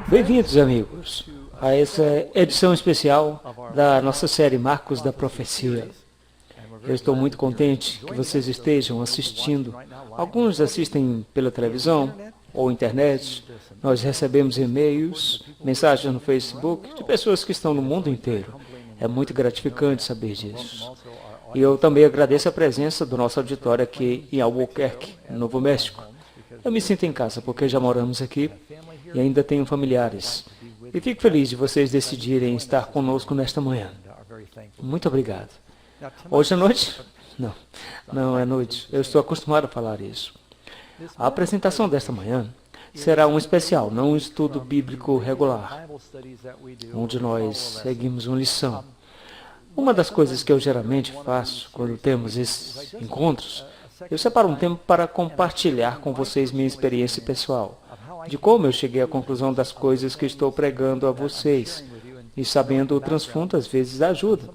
Bem-vindos, amigos, a essa edição especial da nossa série Marcos da Profecia. Eu estou muito contente que vocês estejam assistindo. Alguns assistem pela televisão ou internet. Nós recebemos e-mails, mensagens no Facebook de pessoas que estão no mundo inteiro. É muito gratificante saber disso. E eu também agradeço a presença do nosso auditório aqui em Albuquerque, no Novo México. Eu me sinto em casa porque já moramos aqui e ainda tenho familiares. E fico feliz de vocês decidirem estar conosco nesta manhã. Muito obrigado. Hoje à noite? Não é noite. Eu estou acostumado a falar isso. A apresentação desta manhã será um especial, não um estudo bíblico regular, onde nós seguimos uma lição. Uma das coisas que eu geralmente faço quando temos esses encontros, eu separo um tempo para compartilhar com vocês minha experiência pessoal, de como eu cheguei à conclusão das coisas que estou pregando a vocês, e sabendo o transfundo às vezes ajuda.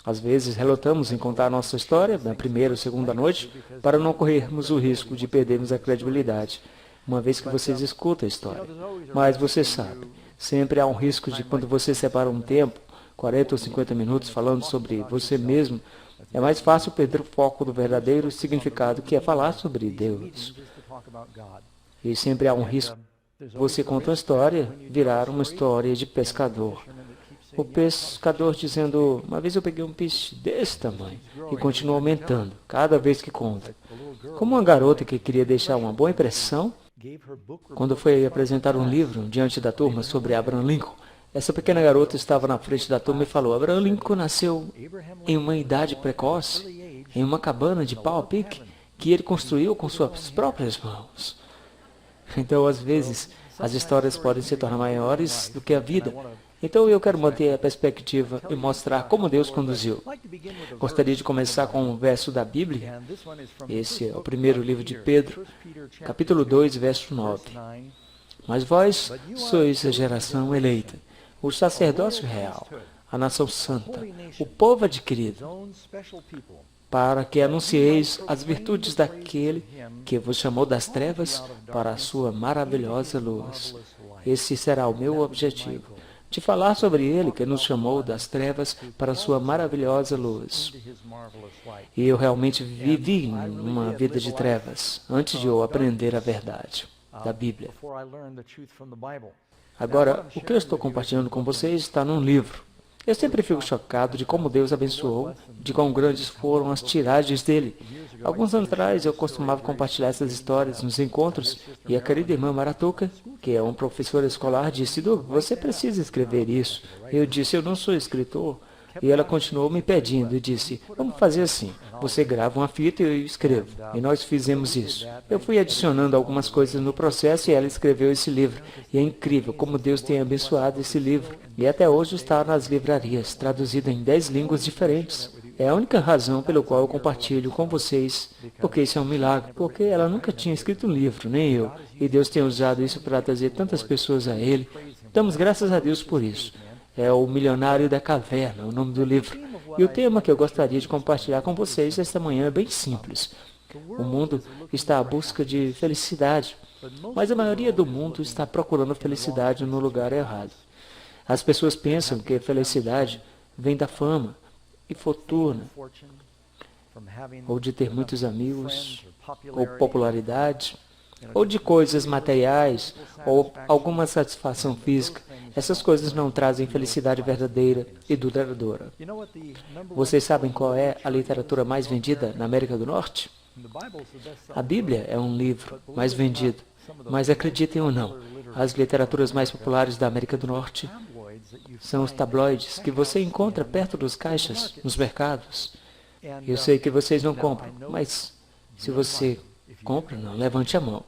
Às vezes relutamos em contar nossa história na primeira ou segunda noite para não corrermos o risco de perdermos a credibilidade, uma vez que vocês escutam a história. Mas você sabe, sempre há um risco de quando você separa um tempo, 40 ou 50 minutos falando sobre você mesmo, é mais fácil perder o foco do verdadeiro significado que é falar sobre Deus. E sempre há um risco de você conta uma história virar uma história de pescador. O pescador dizendo, uma vez eu peguei um peixe desse tamanho, e continua aumentando, cada vez que conta. Como uma garota que queria deixar uma boa impressão, quando foi apresentar um livro diante da turma sobre Abraham Lincoln, essa pequena garota estava na frente da turma e falou, Abraham Lincoln nasceu em uma idade precoce, em uma cabana de pau a pique, que ele construiu com suas próprias mãos. Então, às vezes, as histórias podem se tornar maiores do que a vida. Então, eu quero manter a perspectiva e mostrar como Deus conduziu. Gostaria de começar com um verso da Bíblia. Esse é o primeiro livro de Pedro, capítulo 2, verso 9. Mas vós sois a geração eleita, o sacerdócio real, a nação santa, o povo adquirido, para que anuncieis as virtudes daquele que vos chamou das trevas para a sua maravilhosa luz. Esse será o meu objetivo, de falar sobre ele que nos chamou das trevas para a sua maravilhosa luz. E eu realmente vivi uma vida de trevas, antes de eu aprender a verdade da Bíblia. Agora, o que eu estou compartilhando com vocês está num livro. Eu sempre fico chocado de como Deus abençoou, de quão grandes foram as tiragens dele. Alguns anos atrás, eu costumava compartilhar essas histórias nos encontros, e a querida irmã Maratuca, que é uma professora escolar, disse, Doug, você precisa escrever isso. Eu disse, eu não sou escritor. E ela continuou me pedindo e disse, vamos fazer assim, você grava uma fita e eu escrevo. E nós fizemos isso. Eu fui adicionando algumas coisas no processo e ela escreveu esse livro. E é incrível como Deus tem abençoado esse livro. E até hoje está nas livrarias, traduzido em 10 línguas diferentes. É a única razão pelo qual eu compartilho com vocês, porque isso é um milagre, porque ela nunca tinha escrito um livro, nem eu. E Deus tem usado isso para trazer tantas pessoas a Ele. Damos graças a Deus por isso. É O Milionário da Caverna, o nome do livro. E o tema que eu gostaria de compartilhar com vocês esta manhã é bem simples. O mundo está à busca de felicidade, mas a maioria do mundo está procurando felicidade no lugar errado. As pessoas pensam que felicidade vem da fama e fortuna, ou de ter muitos amigos, ou popularidade, ou de coisas materiais, ou alguma satisfação física. Essas coisas não trazem felicidade verdadeira e duradoura. Vocês sabem qual é a literatura mais vendida na América do Norte? A Bíblia é um livro mais vendido, mas acreditem ou não, as literaturas mais populares da América do Norte são os tabloides que você encontra perto dos caixas, nos mercados. Eu sei que vocês não compram, mas se você compra, não, levante a mão.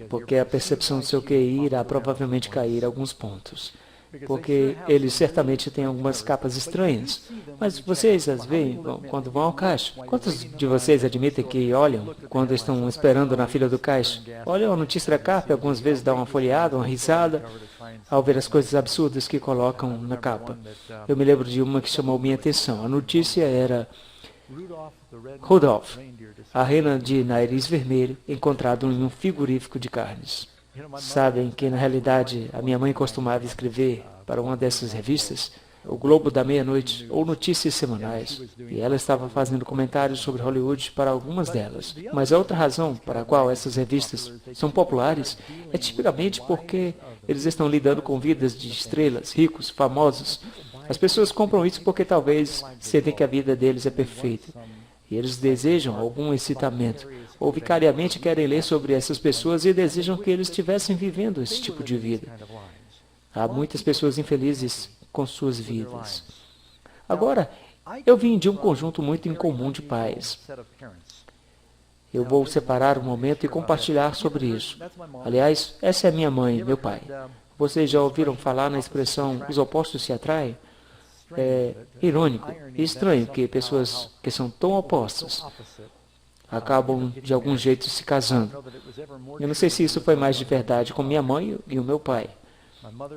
Porque a percepção do seu QI irá provavelmente cair alguns pontos. Porque eles certamente têm algumas capas estranhas. Mas vocês as veem quando vão ao caixa. Quantos de vocês admitem que olham quando estão esperando na fila do caixa? Olham a notícia da capa e algumas vezes dão uma folheada, uma risada, ao ver as coisas absurdas que colocam na capa. Eu me lembro de uma que chamou minha atenção. A notícia era Rudolph, a rena de nariz vermelho, encontrado em um frigorífico de carnes. Sabem que, na realidade, a minha mãe costumava escrever para uma dessas revistas, o Globo da Meia-Noite, ou notícias semanais, e ela estava fazendo comentários sobre Hollywood para algumas delas. Mas a outra razão para a qual essas revistas são populares é tipicamente porque eles estão lidando com vidas de estrelas, ricos, famosos. As pessoas compram isso porque talvez sentem que a vida deles é perfeita, e eles desejam algum excitamento, ou vicariamente querem ler sobre essas pessoas e desejam que eles estivessem vivendo esse tipo de vida. Há muitas pessoas infelizes com suas vidas. Agora, eu vim de um conjunto muito incomum de pais. Eu vou separar um momento e compartilhar sobre isso. Aliás, essa é minha mãe, meu pai. Vocês já ouviram falar na expressão os opostos se atraem? É irônico e estranho que pessoas que são tão opostas acabam de algum jeito se casando. Eu não sei se isso foi mais de verdade com minha mãe e o meu pai.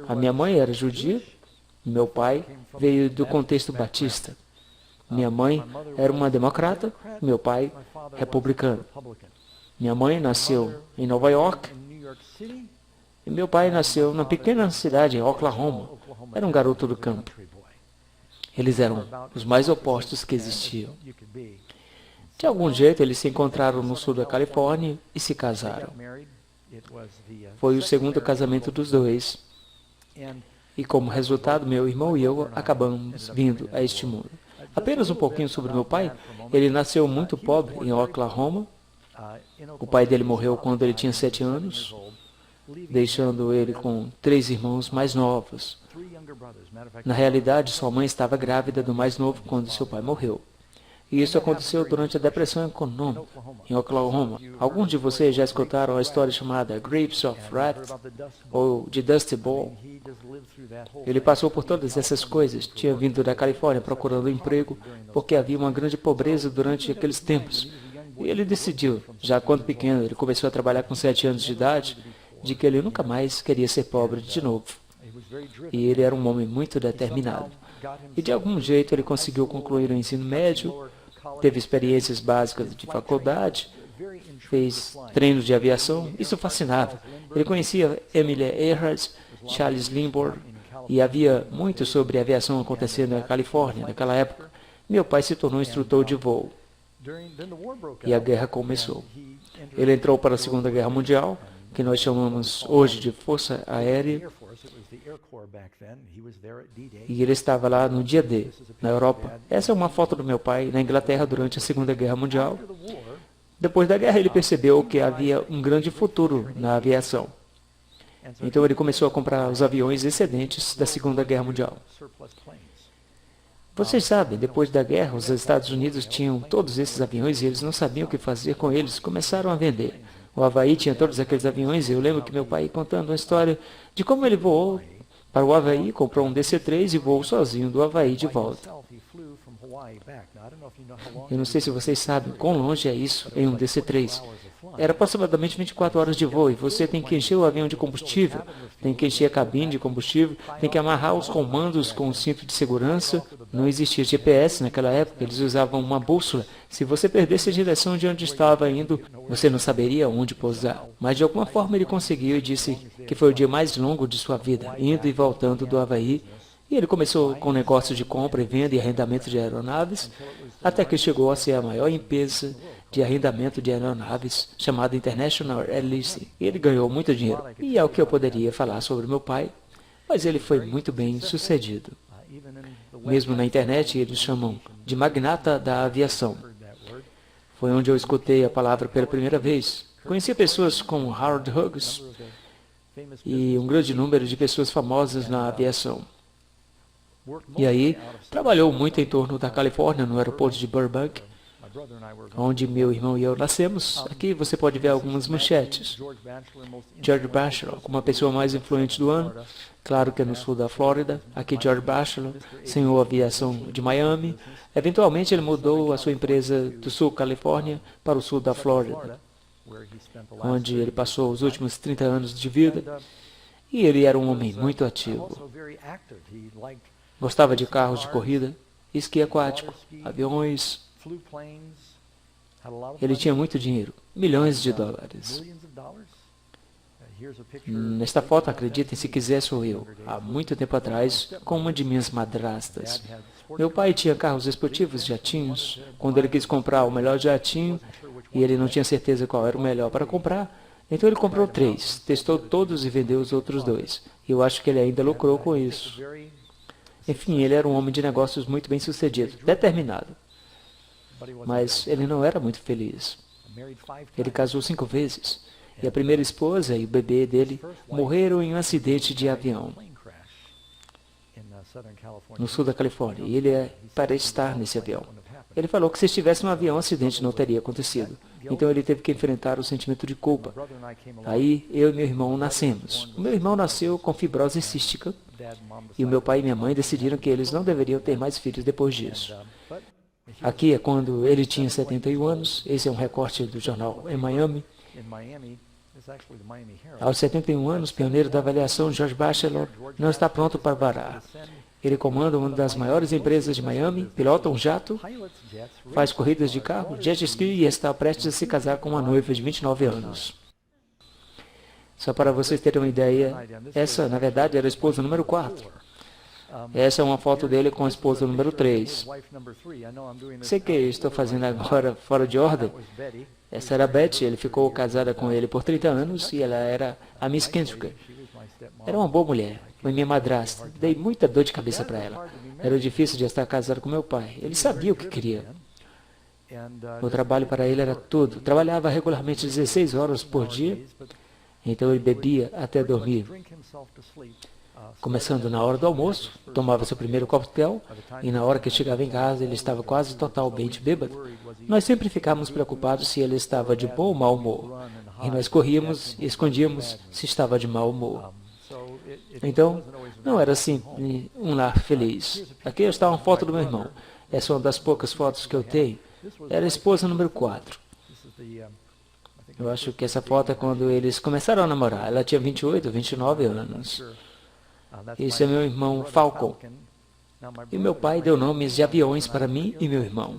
A minha mãe era judia, meu pai veio do contexto batista. Minha mãe era uma democrata, meu pai republicano. Minha mãe nasceu em Nova York e meu pai nasceu na pequena cidade em Oklahoma. Era um garoto do campo. Eles eram os mais opostos que existiam. De algum jeito, eles se encontraram no sul da Califórnia e se casaram. Foi o segundo casamento dos dois. E como resultado, meu irmão e eu acabamos vindo a este mundo. Apenas um pouquinho sobre meu pai. Ele nasceu muito pobre em Oklahoma. O pai dele morreu quando ele tinha 7 anos, deixando ele com 3 irmãos mais novos. Na realidade, sua mãe estava grávida do mais novo quando seu pai morreu. E isso aconteceu durante a depressão econômica em Oklahoma. Alguns de vocês já escutaram a história chamada Grapes of Wrath, ou de Dusty Ball. Ele passou por todas essas coisas. Tinha vindo da Califórnia procurando emprego, porque havia uma grande pobreza durante aqueles tempos. E ele decidiu, já quando pequeno, ele começou a trabalhar com 7 anos de idade, de que ele nunca mais queria ser pobre de novo. E ele era um homem muito determinado. E de algum jeito ele conseguiu concluir o ensino médio, teve experiências básicas de faculdade, fez treinos de aviação, isso fascinava. Ele conhecia Emily Earhart, Charles Lindbergh, e havia muito sobre aviação acontecendo na Califórnia naquela época. Meu pai se tornou instrutor de voo. E a guerra começou. Ele entrou para a Segunda Guerra Mundial, que nós chamamos hoje de Força Aérea, e ele estava lá no dia D, na Europa. Essa é uma foto do meu pai na Inglaterra durante a Segunda Guerra Mundial. Depois da guerra, ele percebeu que havia um grande futuro na aviação. Então ele começou a comprar os aviões excedentes da Segunda Guerra Mundial. Vocês sabem, depois da guerra, os Estados Unidos tinham todos esses aviões e eles não sabiam o que fazer com eles. Começaram a vender. O Havaí tinha todos aqueles aviões e eu lembro que meu pai contando uma história de como ele voou para o Havaí, comprou um DC-3 e voou sozinho do Havaí de volta. Eu não sei se vocês sabem quão longe é isso em um DC-3. Era aproximadamente 24 horas de voo e você tem que encher o avião de combustível, tem que encher a cabine de combustível, tem que amarrar os comandos com o cinto de segurança. Não existia GPS naquela época, eles usavam uma bússola. Se você perdesse a direção de onde estava indo, você não saberia onde pousar. Mas de alguma forma ele conseguiu e disse que foi o dia mais longo de sua vida, indo e voltando do Havaí. E ele começou com negócios de compra e venda e arrendamento de aeronaves, até que chegou a ser a maior empresa de arrendamento de aeronaves, chamada International Air Leasing. E ele ganhou muito dinheiro. E é o que eu poderia falar sobre meu pai, mas ele foi muito bem sucedido. Mesmo na internet, eles chamam de magnata da aviação. Foi onde eu escutei a palavra pela primeira vez. Conheci pessoas como Howard Hughes e um grande número de pessoas famosas na aviação. E aí, trabalhou muito em torno da Califórnia, no aeroporto de Burbank, onde meu irmão e eu nascemos. Aqui você pode ver algumas manchetes. George Batchelor, como a pessoa mais influente do ano, claro que é no sul da Flórida. Aqui George Batchelor, senhor aviação de Miami. Eventualmente ele mudou a sua empresa do sul Califórnia para o sul da Flórida, onde ele passou os últimos 30 anos de vida. E ele era um homem muito ativo. Gostava de carros de corrida, esqui aquático, aviões. Ele tinha muito dinheiro, milhões de dólares. Nesta foto, acreditem se quiser, sou eu, há muito tempo atrás, com uma de minhas madrastas. Meu pai tinha carros esportivos, jatinhos. Quando ele quis comprar o melhor jatinho, e ele não tinha certeza qual era o melhor para comprar, então ele comprou 3, testou todos e vendeu os outros 2. E eu acho que ele ainda lucrou com isso. Enfim, ele era um homem de negócios muito bem sucedido, determinado. Mas ele não era muito feliz. Ele casou 5 vezes. E a primeira esposa e o bebê dele morreram em um acidente de avião no sul da Califórnia. E ele parece estar nesse avião. Ele falou que se estivesse no avião, o acidente não teria acontecido. Então ele teve que enfrentar o sentimento de culpa. Aí eu e meu irmão nascemos. O meu irmão nasceu com fibrose cística. E o meu pai e minha mãe decidiram que eles não deveriam ter mais filhos depois disso. Aqui é quando ele tinha 71 anos. Esse é um recorte do jornal em Miami. Aos 71 anos, pioneiro da aviação, George Batchelor não está pronto para parar. Ele comanda uma das maiores empresas de Miami, pilota um jato, faz corridas de carro, jet ski e está prestes a se casar com uma noiva de 29 anos. Só para vocês terem uma ideia, essa, na verdade, era a esposa número 4. Essa é uma foto dele com a esposa número 3. Sei que estou fazendo agora fora de ordem. Essa era a Betty, ele ficou casada com ele por 30 anos e ela era a Miss Kendrick. Era uma boa mulher, foi minha madrasta. Dei muita dor de cabeça para ela. Era difícil de estar casado com meu pai. Ele sabia o que queria. O trabalho para ele era tudo. Trabalhava regularmente 16 horas por dia, então ele bebia até dormir. Começando na hora do almoço, tomava seu primeiro coquetel, e na hora que chegava em casa ele estava quase totalmente bêbado. Nós sempre ficávamos preocupados se ele estava de bom ou mau humor, e nós corríamos e escondíamos se estava de mau humor. Então, não era assim um lar feliz. Aqui está uma foto do meu irmão. Essa é uma das poucas fotos que eu tenho. Era a esposa número 4. Eu acho que essa foto é quando eles começaram a namorar. Ela tinha 28, 29 anos. Esse é meu irmão Falcon. E meu pai deu nomes de aviões para mim e meu irmão,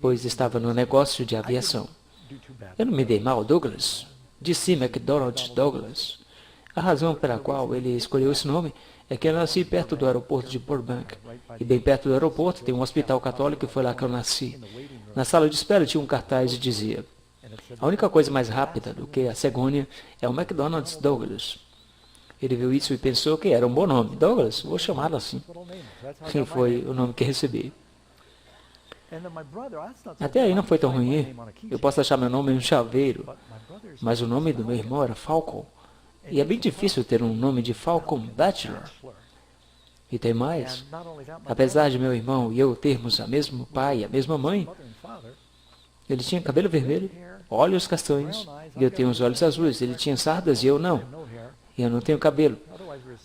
pois estava no negócio de aviação. Eu não me dei mal, Douglas. Disse McDonald Douglas. A razão pela qual ele escolheu esse nome é que eu nasci perto do aeroporto de Burbank. E bem perto do aeroporto tem um hospital católico e foi lá que eu nasci. Na sala de espera tinha um cartaz e dizia: a única coisa mais rápida do que a cegonha é o McDonald's Douglas. Ele viu isso e pensou que era um bom nome. Douglas, vou chamá-lo assim. E foi o nome que recebi. Até aí não foi tão ruim. Eu posso achar meu nome em um chaveiro, mas o nome do meu irmão era Falcon. E é bem difícil ter um nome de Falcon Batchelor. E tem mais. Apesar de meu irmão e eu termos o mesmo pai e a mesma mãe, ele tinha cabelo vermelho, olhos castanhos, e eu tenho os olhos azuis. Ele tinha sardas e eu não. E eu não tenho cabelo.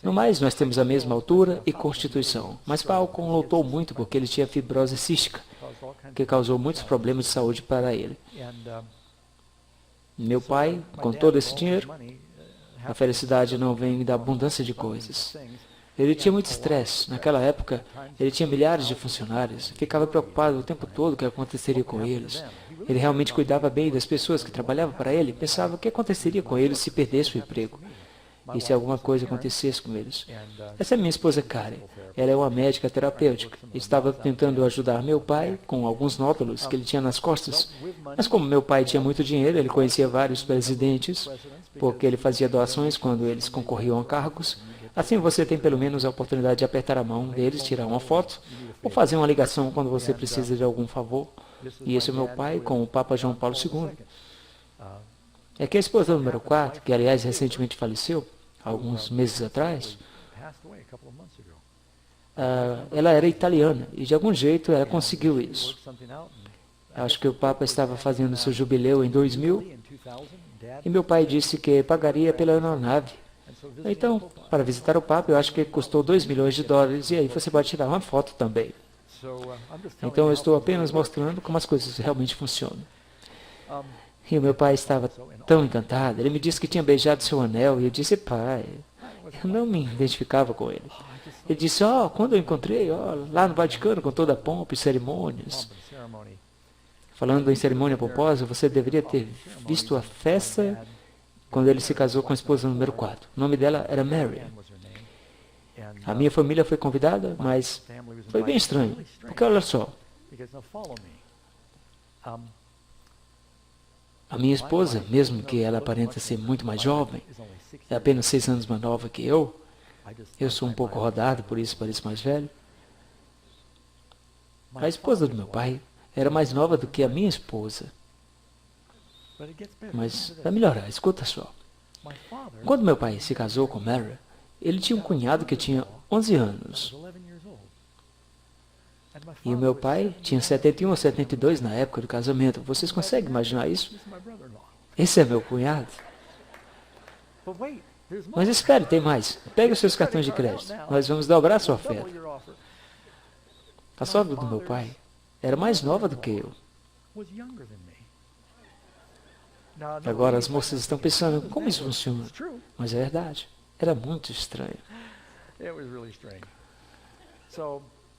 No mais, nós temos a mesma altura e constituição. Mas Falcon lutou muito porque ele tinha fibrose cística, que causou muitos problemas de saúde para ele. Meu pai, com todo esse dinheiro, a felicidade não vem da abundância de coisas. Ele tinha muito estresse. Naquela época, ele tinha milhares de funcionários. Ficava preocupado o tempo todo o que aconteceria com eles. Ele realmente cuidava bem das pessoas que trabalhavam para ele. Pensava o que aconteceria com eles se perdesse o emprego. E se alguma coisa acontecesse com eles. Essa é minha esposa Karen. Ela é uma médica terapêutica. Estava tentando ajudar meu pai com alguns nódulos que ele tinha nas costas. Mas como meu pai tinha muito dinheiro, ele conhecia vários presidentes, porque ele fazia doações quando eles concorriam a cargos. Assim você tem pelo menos a oportunidade de apertar a mão deles, tirar uma foto, ou fazer uma ligação quando você precisa de algum favor. E esse é meu pai com o Papa João Paulo II. É que a esposa número 4, que aliás recentemente faleceu, alguns meses atrás, ela era italiana e de algum jeito ela conseguiu isso. Acho que o Papa estava fazendo seu jubileu em 2000 e meu pai disse que pagaria pela aeronave. Então, para visitar o Papa, eu acho que custou $2 milhões e aí você pode tirar uma foto também. Então eu estou apenas mostrando como as coisas realmente funcionam. E o meu pai estava tão encantado. Ele me disse que tinha beijado seu anel. E eu disse: pai, eu não me identificava com ele. Ele disse: quando eu encontrei, lá no Vaticano, com toda a pompa e cerimônias. Falando em cerimônia pomposa, você deveria ter visto a festa quando ele se casou com a esposa número 4. O nome dela era Mary. A minha família foi convidada, mas foi bem estranho, porque olha só, a minha esposa, mesmo que ela aparenta ser muito mais jovem, é apenas 6 anos mais nova que eu sou um pouco rodado, por isso pareço mais velho. A esposa do meu pai era mais nova do que a minha esposa. Mas vai melhorar, escuta só. Quando meu pai se casou com Mary, ele tinha um cunhado que tinha 11 anos. E o meu pai tinha 71 ou 72 na época do casamento. Vocês conseguem imaginar isso? Esse é meu cunhado. Mas espere, tem mais. Pegue os seus cartões de crédito. Nós vamos dobrar a sua oferta. A sogra do meu pai era mais nova do que eu. Agora as moças estão pensando, como isso funciona? Mas é verdade. Era muito estranho.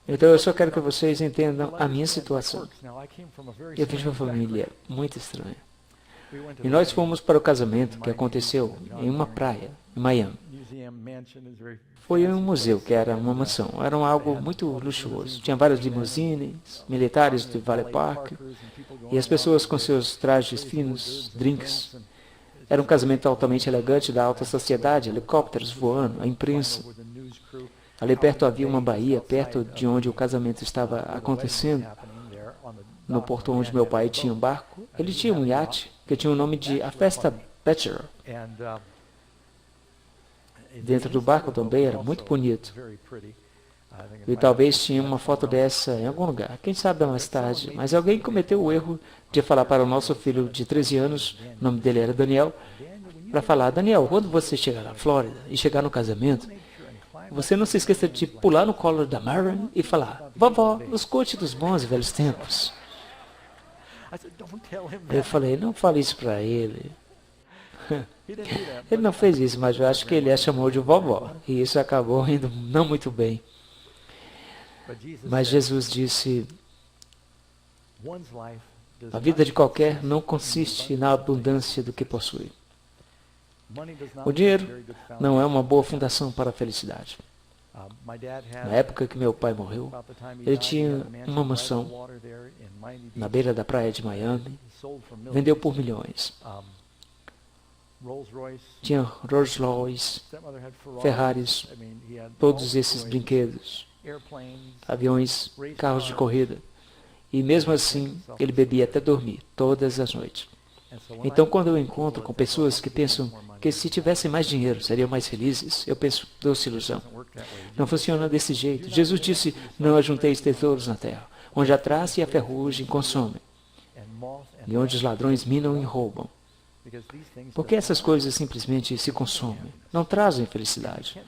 Então eu só quero que vocês entendam a minha situação. Eu vim de uma família muito estranha. E nós fomos para o casamento que aconteceu em uma praia, em Miami. Foi em um museu, que era uma mansão. Era algo muito luxuoso. Tinha várias limusines, militares do Valley Park, e as pessoas com seus trajes finos, drinks. Era um casamento altamente elegante da alta sociedade, helicópteros voando, a imprensa. Ali perto havia uma baía, perto de onde o casamento estava acontecendo. No porto onde meu pai tinha um barco, ele tinha um iate que tinha o nome de A Festa Bachelor. Dentro do barco também era muito bonito. E talvez tinha uma foto dessa em algum lugar, quem sabe mais tarde. Mas alguém cometeu o erro de falar para o nosso filho de 13 anos, o nome dele era Daniel, para falar, Daniel, quando você chegar na Flórida e chegar no casamento, você não se esqueça de pular no colo da Maren e falar, vovó, nos conte dos bons e velhos tempos. Eu falei, não fale isso para ele. Ele não fez isso, mas eu acho que ele a chamou de vovó. E isso acabou indo não muito bem. Mas Jesus disse, a vida de qualquer não consiste na abundância do que possui. O dinheiro não é uma boa fundação para a felicidade. Na época que meu pai morreu, ele tinha uma mansão na beira da praia de Miami, vendeu por milhões. Tinha Rolls Royce, Ferraris, todos esses brinquedos, aviões, carros de corrida. E mesmo assim, ele bebia até dormir, todas as noites. Então, quando eu encontro com pessoas que pensam que se tivessem mais dinheiro, seriam mais felizes, eu penso, doce ilusão. Não funciona desse jeito. Jesus disse, não ajunteis tesouros na terra, onde a traça e a ferrugem consomem, e onde os ladrões minam e roubam. Porque essas coisas simplesmente se consomem, não trazem felicidade.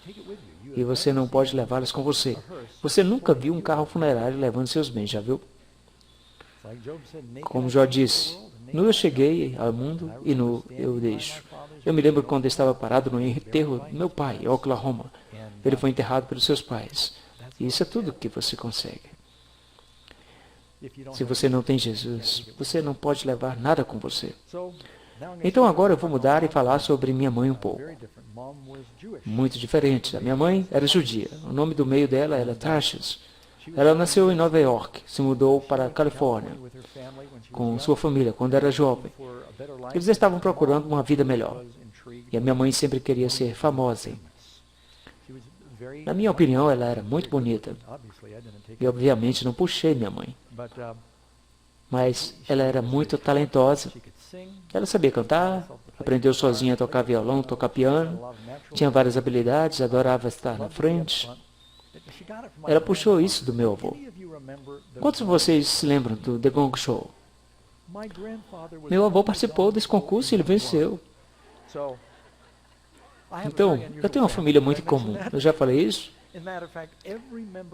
E você não pode levá-las com você. Você nunca viu um carro funerário levando seus bens, já viu? Como Jó disse, nu eu cheguei ao mundo e nu eu deixo. Eu me lembro quando eu estava parado no enterro do meu pai, em Oklahoma. Ele foi enterrado pelos seus pais. E isso é tudo que você consegue. Se você não tem Jesus, você não pode levar nada com você. Então agora eu vou mudar e falar sobre minha mãe um pouco. Muito diferente. A minha mãe era judia. O nome do meio dela era Tarshish. Ela nasceu em Nova York, se mudou para a Califórnia com sua família quando era jovem. Eles estavam procurando uma vida melhor. E a minha mãe sempre queria ser famosa. Na minha opinião, ela era muito bonita. E obviamente não puxei minha mãe. Mas ela era muito talentosa. Ela sabia cantar, aprendeu sozinha a tocar violão, tocar piano, tinha várias habilidades, adorava estar na frente. Ela puxou isso do meu avô. Quantos de vocês se lembram do The Gong Show? Meu avô participou desse concurso e ele venceu. Então, eu tenho uma família muito comum. Eu já falei isso?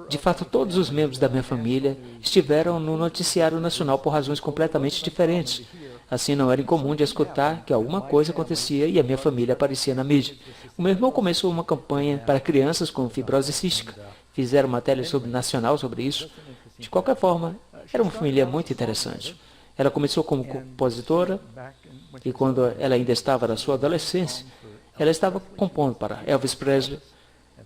De fato, todos os membros da minha família estiveram no noticiário nacional por razões completamente diferentes. Assim, não era incomum de escutar que alguma coisa acontecia e a minha família aparecia na mídia. O meu irmão começou uma campanha para crianças com fibrose cística. Fizeram matéria nacional sobre isso. De qualquer forma, era uma família muito interessante. Ela começou como compositora e quando ela ainda estava na sua adolescência, ela estava compondo para Elvis Presley,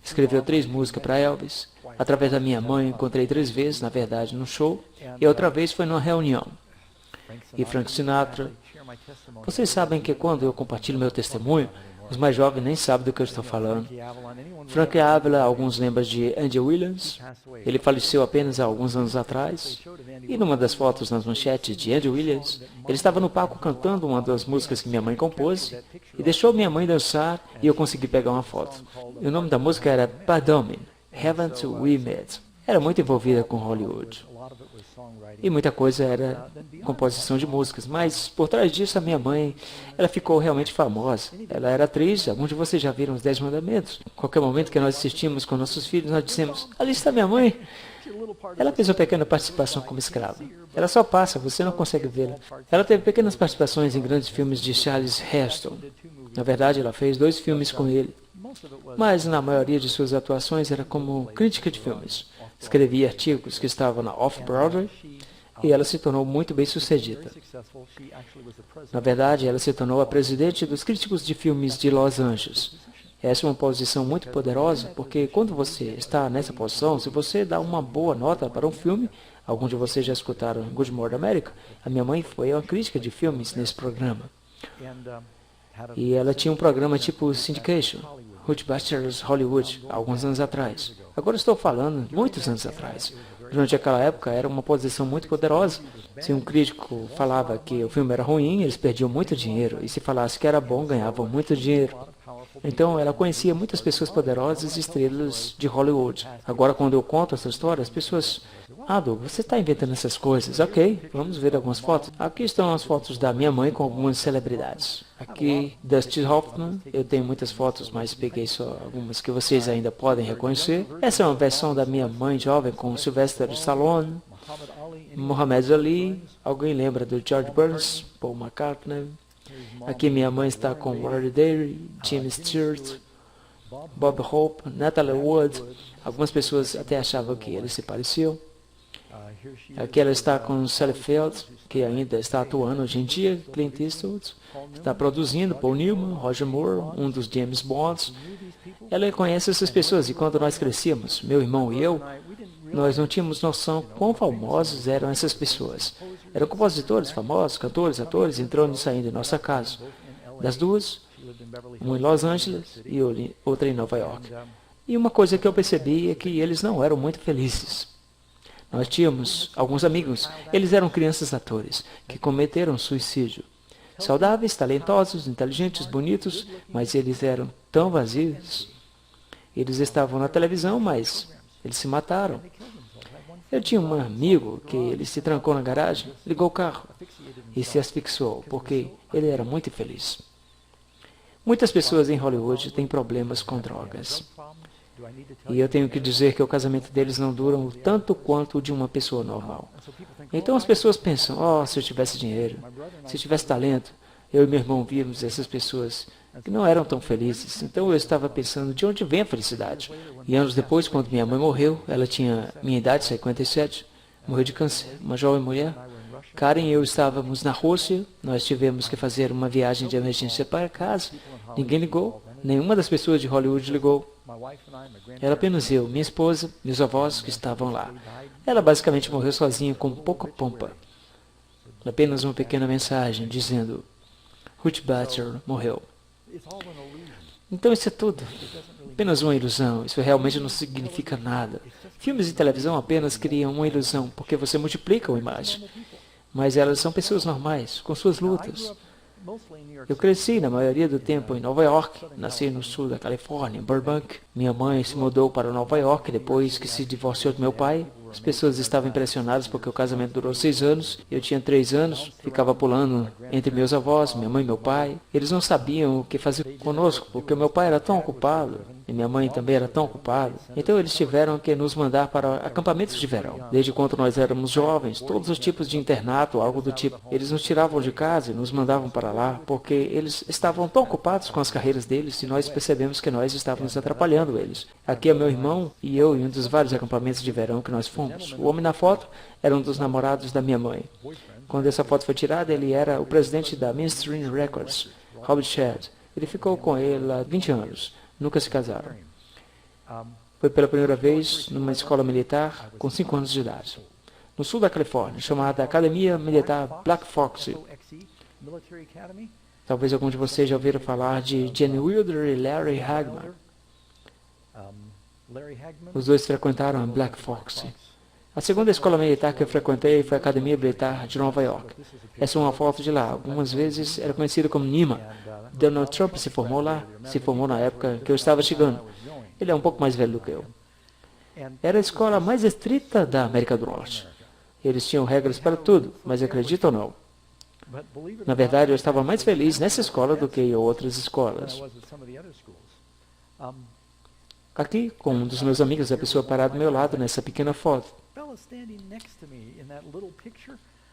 escreveu 3 músicas para Elvis. Através da minha mãe, encontrei 3 vezes, na verdade, num show, e outra vez foi numa reunião. E Frank Sinatra. Vocês sabem que quando eu compartilho meu testemunho, os mais jovens nem sabem do que eu estou falando. Frank Avila, alguns lembram de Andy Williams. Ele faleceu apenas há alguns anos atrás. E numa das fotos nas manchetes de Andy Williams, ele estava no palco cantando uma das músicas que minha mãe compôs e deixou minha mãe dançar e eu consegui pegar uma foto. E o nome da música era Pardon, Haven't We Met? Era muito envolvida com Hollywood. E muita coisa era composição de músicas, mas por trás disso a minha mãe, ela ficou realmente famosa. Ela era atriz, alguns de vocês já viram os 10 Mandamentos. Qualquer momento que nós assistimos com nossos filhos, nós dissemos, ali está minha mãe. Ela fez uma pequena participação como escrava. Ela só passa, você não consegue vê-la. Ela teve pequenas participações em grandes filmes de Charles Heston. Na verdade, ela fez 2 filmes com ele. Mas na maioria de suas atuações era como crítica de filmes. Escrevia artigos que estavam na Off-Broadway e ela se tornou muito bem sucedida. Na verdade, ela se tornou a presidente dos críticos de filmes de Los Angeles. Essa é uma posição muito poderosa, porque quando você está nessa posição, se você dá uma boa nota para um filme, alguns de vocês já escutaram Good Morning America, a minha mãe foi uma crítica de filmes nesse programa. E ela tinha um programa tipo Syndication, Rootbusters Hollywood, há alguns anos atrás. Agora estou falando muitos anos atrás. Durante aquela época era uma posição muito poderosa. Se um crítico falava que o filme era ruim, eles perdiam muito dinheiro. E se falasse que era bom, ganhavam muito dinheiro. Então ela conhecia muitas pessoas poderosas e estrelas de Hollywood. Agora quando eu conto essa história, as pessoas... Ah, Doug, você está inventando essas coisas. Ok, vamos ver algumas fotos. Aqui estão as fotos da minha mãe com algumas celebridades. Aqui, Dustin Hoffman. Eu tenho muitas fotos, mas peguei só algumas que vocês ainda podem reconhecer. Essa é uma versão da minha mãe jovem com Sylvester Stallone, Muhammad Ali. Alguém lembra do George Burns, Paul McCartney? Aqui minha mãe está com Warren Day, Jimmy Stewart, Bob Hope, Natalie Wood. Algumas pessoas até achavam que eles se pareciam. Aqui ela está com Sally Field, que ainda está atuando hoje em dia, Clint Eastwood. Está produzindo Paul Newman, Roger Moore, um dos James Bonds. Ela conhece essas pessoas e quando nós crescíamos, meu irmão e eu, nós não tínhamos noção quão famosos eram essas pessoas. Eram compositores famosos, cantores, atores, entrando e saindo em nossa casa. Das duas, uma em Los Angeles e outra em Nova York. E uma coisa que eu percebi é que eles não eram muito felizes. Nós tínhamos alguns amigos, eles eram crianças atores, que cometeram suicídio. Saudáveis, talentosos, inteligentes, bonitos, mas eles eram tão vazios. Eles estavam na televisão, mas eles se mataram. Eu tinha um amigo que ele se trancou na garagem, ligou o carro e se asfixiou, porque ele era muito infeliz. Muitas pessoas em Hollywood têm problemas com drogas. E eu tenho que dizer que o casamento deles não dura tanto quanto o de uma pessoa normal. Então as pessoas pensam, oh, se eu tivesse dinheiro, se eu tivesse talento, eu e meu irmão víamos essas pessoas que não eram tão felizes. Então eu estava pensando, de onde vem a felicidade? E anos depois, quando minha mãe morreu, ela tinha minha idade, 57, morreu de câncer, uma jovem mulher. Karen e eu estávamos na Rússia, nós tivemos que fazer uma viagem de emergência para casa. Ninguém ligou, nenhuma das pessoas de Hollywood ligou. Era apenas eu, minha esposa, meus avós que estavam lá. Ela basicamente morreu sozinha com pouca pompa. Apenas uma pequena mensagem dizendo, Ruth Butcher morreu. Então isso é tudo. Apenas uma ilusão. Isso realmente não significa nada. Filmes e televisão apenas criam uma ilusão, porque você multiplica uma imagem. Mas elas são pessoas normais, com suas lutas. Eu cresci na maioria do tempo em Nova York, nasci no sul da Califórnia, em Burbank. Minha mãe se mudou para Nova York depois que se divorciou do meu pai. As pessoas estavam impressionadas porque o casamento durou 6 anos. Eu tinha 3 anos, ficava pulando entre meus avós, minha mãe e meu pai. Eles não sabiam o que fazer conosco, porque o meu pai era tão ocupado e minha mãe também era tão ocupada. Então eles tiveram que nos mandar para acampamentos de verão. Desde quando nós éramos jovens, todos os tipos de internato, algo do tipo. Eles nos tiravam de casa e nos mandavam para lá, porque eles estavam tão ocupados com as carreiras deles e nós percebemos que nós estávamos atrapalhando eles. Aqui é meu irmão e eu em um dos vários acampamentos de verão que nós fomos. O homem na foto era um dos namorados da minha mãe. Quando essa foto foi tirada, ele era o presidente da Mainstream Records, Robert Shedd. Ele ficou com ele há 20 anos. Nunca se casaram. Foi pela primeira vez numa escola militar com 5 anos de idade, no sul da Califórnia, chamada Academia Militar Black Fox. Talvez algum de vocês já ouviram falar de Gene Wilder e Larry Hagman. Os dois frequentaram a Black Fox. A segunda escola militar que eu frequentei foi a Academia Militar de Nova York. Essa é uma foto de lá. Algumas vezes era conhecido como Nima. Donald Trump se formou lá, se formou na época que eu estava chegando. Ele é um pouco mais velho do que eu. Era a escola mais estrita da América do Norte. Eles tinham regras para tudo, mas acredita ou não? Na verdade, eu estava mais feliz nessa escola do que em outras escolas. Aqui, com um dos meus amigos, a pessoa parada do meu lado nessa pequena foto.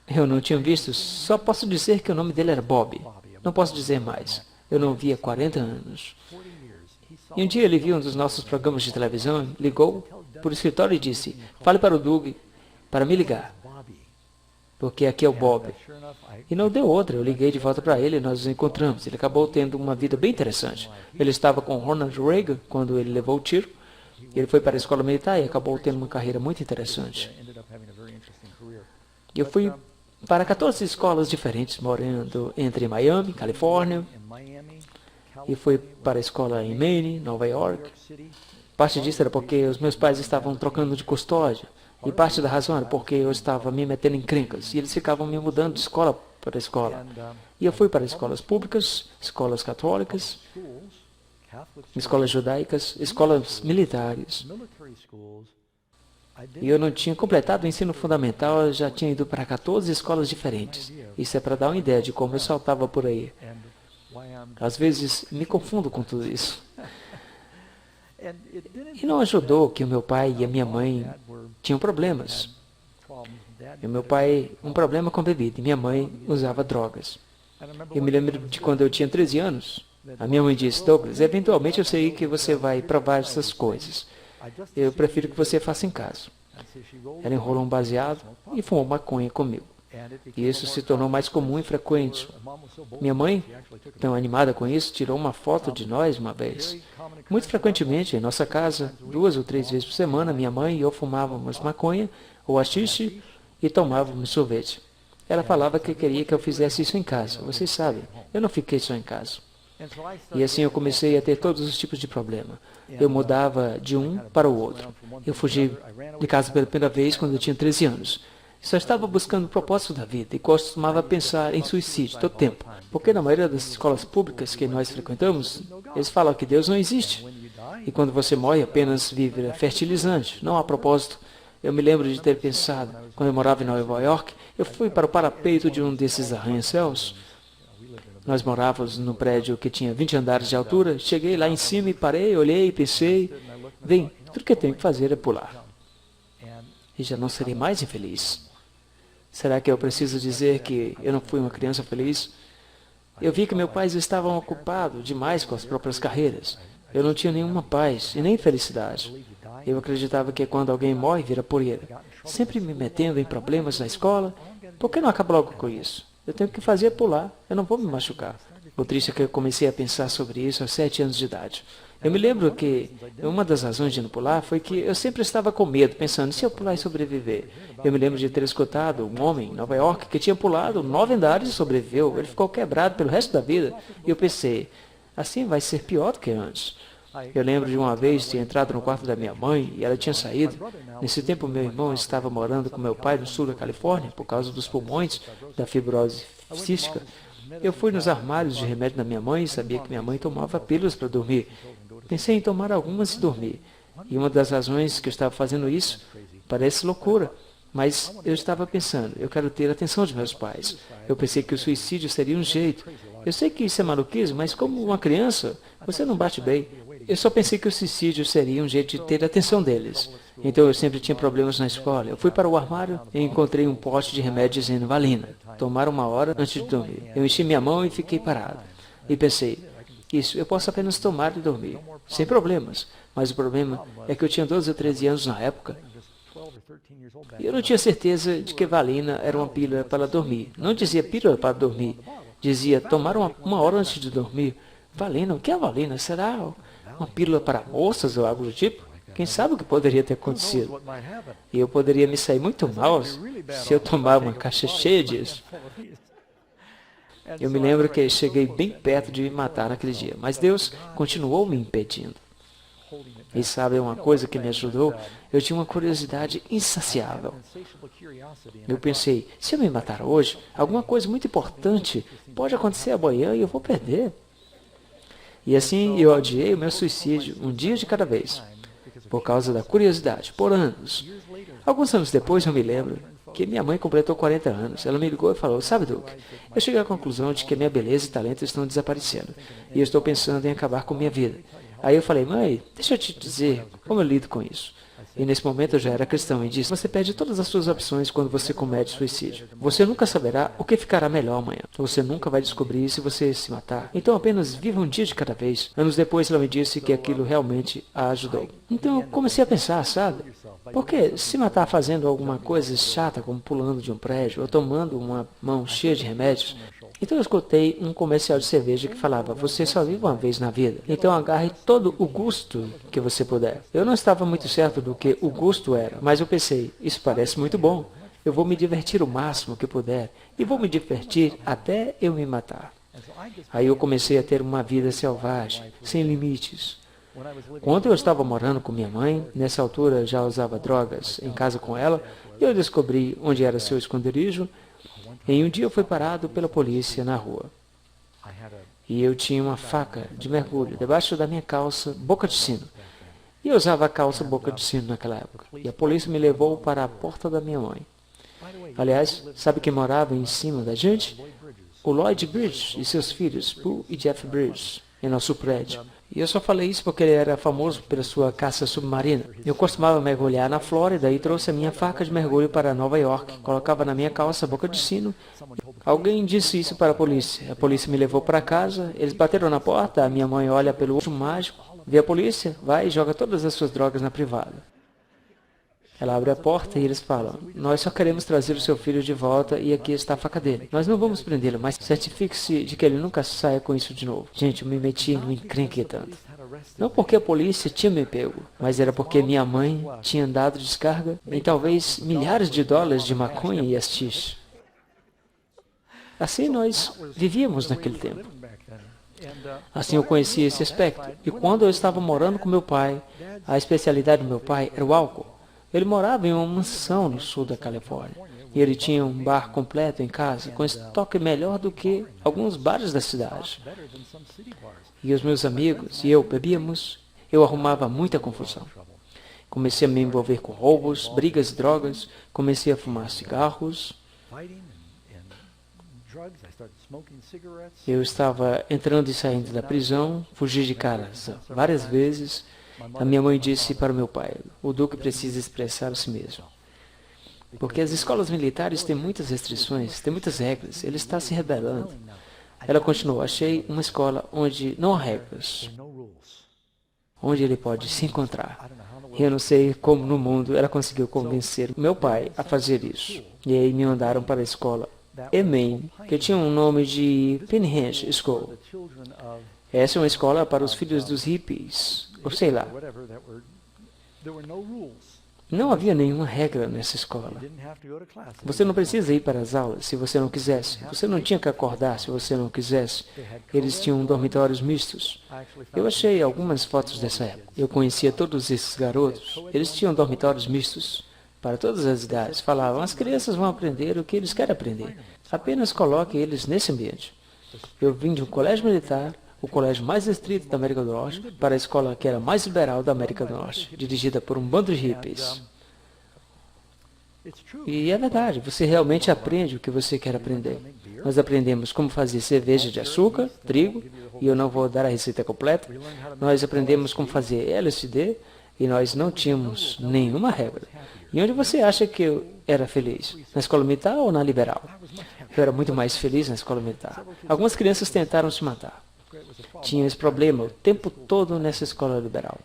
Eu não tinha visto, só posso dizer que o nome dele era Bob. Não posso dizer mais. Eu não o vi há 40 anos. E um dia ele viu um dos nossos programas de televisão, ligou para o escritório e disse, fale para o Doug para me ligar, porque aqui é o Bob. E não deu outra, eu liguei de volta para ele e nós nos encontramos. Ele acabou tendo uma vida bem interessante. Ele estava com Ronald Reagan quando ele levou o tiro. Ele foi para a escola militar e acabou tendo uma carreira muito interessante. Eu fui para 14 escolas diferentes, morando entre Miami, Califórnia, e fui para a escola em Maine, Nova York. Parte disso era porque os meus pais estavam trocando de custódia, e parte da razão era porque eu estava me metendo em encrencas, e eles ficavam me mudando de escola para escola. E eu fui para escolas públicas, escolas católicas, escolas judaicas, escolas militares. E eu não tinha completado o ensino fundamental, eu já tinha ido para 14 escolas diferentes. Isso é para dar uma ideia de como eu saltava por aí. Às vezes me confundo com tudo isso. E não ajudou que o meu pai e a minha mãe tinham problemas. E o meu pai, um problema com bebida, e minha mãe usava drogas. Eu me lembro de quando eu tinha 13 anos, a minha mãe disse, Douglas, eventualmente eu sei que você vai provar essas coisas. Eu prefiro que você faça em casa. Ela enrolou um baseado e fumou maconha comigo. E isso se tornou mais comum e frequente. Minha mãe, tão animada com isso, tirou uma foto de nós uma vez. Muito frequentemente, em nossa casa, 2 ou 3 vezes por semana, minha mãe e eu fumávamos maconha ou haxixe e tomávamos sorvete. Ela falava que queria que eu fizesse isso em casa. Vocês sabem, eu não fiquei só em casa. E assim eu comecei a ter todos os tipos de problema. Eu mudava de um para o outro. Eu fugi de casa pela primeira vez quando eu tinha 13 anos. Só estava buscando o propósito da vida e costumava pensar em suicídio todo tempo. Porque na maioria das escolas públicas que nós frequentamos, eles falam que Deus não existe. E quando você morre, apenas vive fertilizante, não há propósito. Eu me lembro de ter pensado, quando eu morava em Nova York, eu fui para o parapeito de um desses arranha-céus. Nós morávamos num prédio que tinha 20 andares de altura. Cheguei lá em cima e parei, olhei e pensei, bem, tudo que eu tenho que fazer é pular. E já não serei mais infeliz. Será que eu preciso dizer que eu não fui uma criança feliz? Eu vi que meus pais estavam ocupados demais com as próprias carreiras. Eu não tinha nenhuma paz e nem felicidade. Eu acreditava que quando alguém morre, vira poeira. Sempre me metendo em problemas na escola. Por que não acaba logo com isso? Eu tenho que fazer pular. Eu não vou me machucar. O triste é que eu comecei a pensar sobre isso aos 7 anos de idade. Eu me lembro que uma das razões de não pular foi que eu sempre estava com medo, pensando, se eu pular e sobreviver? Eu me lembro de ter escutado um homem em Nova York que tinha pulado 9 andares e sobreviveu. Ele ficou quebrado pelo resto da vida. E eu pensei, assim vai ser pior do que antes. Eu lembro de uma vez ter entrado no quarto da minha mãe e ela tinha saído. Nesse tempo, meu irmão estava morando com meu pai no sul da Califórnia por causa dos pulmões, da fibrose cística. Eu fui nos armários de remédio da minha mãe e sabia que minha mãe tomava pílulas para dormir. Pensei em tomar algumas e dormir. E uma das razões que eu estava fazendo isso parece loucura, mas eu estava pensando, eu quero ter a atenção de meus pais. Eu pensei que o suicídio seria um jeito. Eu sei que isso é maluquice, mas como uma criança, você não bate bem. Eu só pensei que o suicídio seria um jeito de ter a atenção deles. Então eu sempre tinha problemas na escola. Eu fui para o armário e encontrei um pote de remédio dizendo Valina. Tomar 1 hora antes de dormir. Eu enchi minha mão e fiquei parado. E pensei, isso, eu posso apenas tomar e dormir, sem problemas. Mas o problema é que eu tinha 12 ou 13 anos na época. E eu não tinha certeza de que Valina era uma pílula para dormir. Não dizia pílula para dormir. Dizia tomar uma hora antes de dormir. Valina, o que é Valina? Será uma pílula para moças ou algo do tipo? Quem sabe o que poderia ter acontecido? E eu poderia me sair muito mal se eu tomar uma caixa cheia disso. Eu me lembro que cheguei bem perto de me matar naquele dia, mas Deus continuou me impedindo. E sabe uma coisa que me ajudou? Eu tinha uma curiosidade insaciável. Eu pensei, se eu me matar hoje, alguma coisa muito importante pode acontecer amanhã e eu vou perder. E assim eu adiei o meu suicídio um dia de cada vez, por causa da curiosidade, por anos. Alguns anos depois eu me lembro que minha mãe completou 40 anos. Ela me ligou e falou, sabe, Duke, eu cheguei à conclusão de que minha beleza e talento estão desaparecendo, e eu estou pensando em acabar com minha vida. Aí eu falei, mãe, deixa eu te dizer como eu lido com isso. E nesse momento eu já era cristão e disse, você perde todas as suas opções quando você comete suicídio. Você nunca saberá o que ficará melhor amanhã. Você nunca vai descobrir se você se matar. Então apenas viva um dia de cada vez. Anos depois ela me disse que aquilo realmente a ajudou. Então eu comecei a pensar, sabe? Porque se matar fazendo alguma coisa chata, como pulando de um prédio ou tomando uma mão cheia de remédios, então eu escutei um comercial de cerveja que falava, você só vive uma vez na vida, então agarre todo o gosto que você puder. Eu não estava muito certo do que o gosto era, mas eu pensei, isso parece muito bom. Eu vou me divertir o máximo que puder e vou me divertir até eu me matar. Aí eu comecei a ter uma vida selvagem, sem limites. Quando eu estava morando com minha mãe, nessa altura já usava drogas em casa com ela, e eu descobri onde era seu esconderijo. Em um dia eu fui parado pela polícia na rua. E eu tinha uma faca de mergulho debaixo da minha calça boca de sino. E eu usava a calça boca de sino naquela época. E a polícia me levou para a porta da minha mãe. Aliás, sabe quem morava em cima da gente? O Lloyd Bridges e seus filhos, Pooh e Jeff Bridges, em nosso prédio. E eu só falei isso porque ele era famoso pela sua caça submarina. Eu costumava mergulhar na Flórida e trouxe a minha faca de mergulho para Nova York. Colocava na minha calça boca de sino. Alguém disse isso para a polícia. A polícia me levou para casa. Eles bateram na porta. A minha mãe olha pelo olho mágico. Vê a polícia, vai e joga todas as suas drogas na privada. Ela abre a porta e eles falam, nós só queremos trazer o seu filho de volta e aqui está a faca dele. Nós não vamos prendê-lo, mas certifique-se de que ele nunca saia com isso de novo. Gente, eu me meti no encrenque tanto. Não porque a polícia tinha me pego, mas era porque minha mãe tinha dado descarga em talvez milhares de dólares de maconha e haxixe. Assim nós vivíamos naquele tempo. Assim eu conheci esse aspecto. E quando eu estava morando com meu pai, a especialidade do meu pai era o álcool. Ele morava em uma mansão no sul da Califórnia. E ele tinha um bar completo em casa, com estoque melhor do que alguns bares da cidade. E os meus amigos e eu bebíamos, eu arrumava muita confusão. Comecei a me envolver com roubos, brigas e drogas, comecei a fumar cigarros. Eu estava entrando e saindo da prisão, fugi de casa várias vezes. A minha mãe disse para o meu pai, o Duque precisa expressar a si mesmo. Porque as escolas militares têm muitas restrições, têm muitas regras, ele está se rebelando. Ela continuou, achei uma escola onde não há regras, onde ele pode se encontrar. E eu não sei como no mundo ela conseguiu convencer meu pai a fazer isso. E aí me mandaram para a escola Emen, que tinha um nome de Pinhenge School. Essa é uma escola para os filhos dos hippies, ou sei lá. Não havia nenhuma regra nessa escola. Você não precisa ir para as aulas se você não quisesse. Você não tinha que acordar se você não quisesse. Eles tinham dormitórios mistos. Eu achei algumas fotos dessa época. Eu conhecia todos esses garotos. Eles tinham dormitórios mistos para todas as idades. Falavam, as crianças vão aprender o que eles querem aprender. Apenas coloque eles nesse ambiente. Eu vim de um colégio militar, o colégio mais restrito da América do Norte, para a escola que era mais liberal da América do Norte, dirigida por um bando de hippies. E é verdade, você realmente aprende o que você quer aprender. Nós aprendemos como fazer cerveja de açúcar, trigo, e eu não vou dar a receita completa. Nós aprendemos como fazer LSD, e nós não tínhamos nenhuma regra. E onde você acha que eu era feliz? Na escola militar ou na liberal? Eu era muito mais feliz na escola militar. Algumas crianças tentaram se matar. Tinha esse problema o tempo todo nessa escola liberal.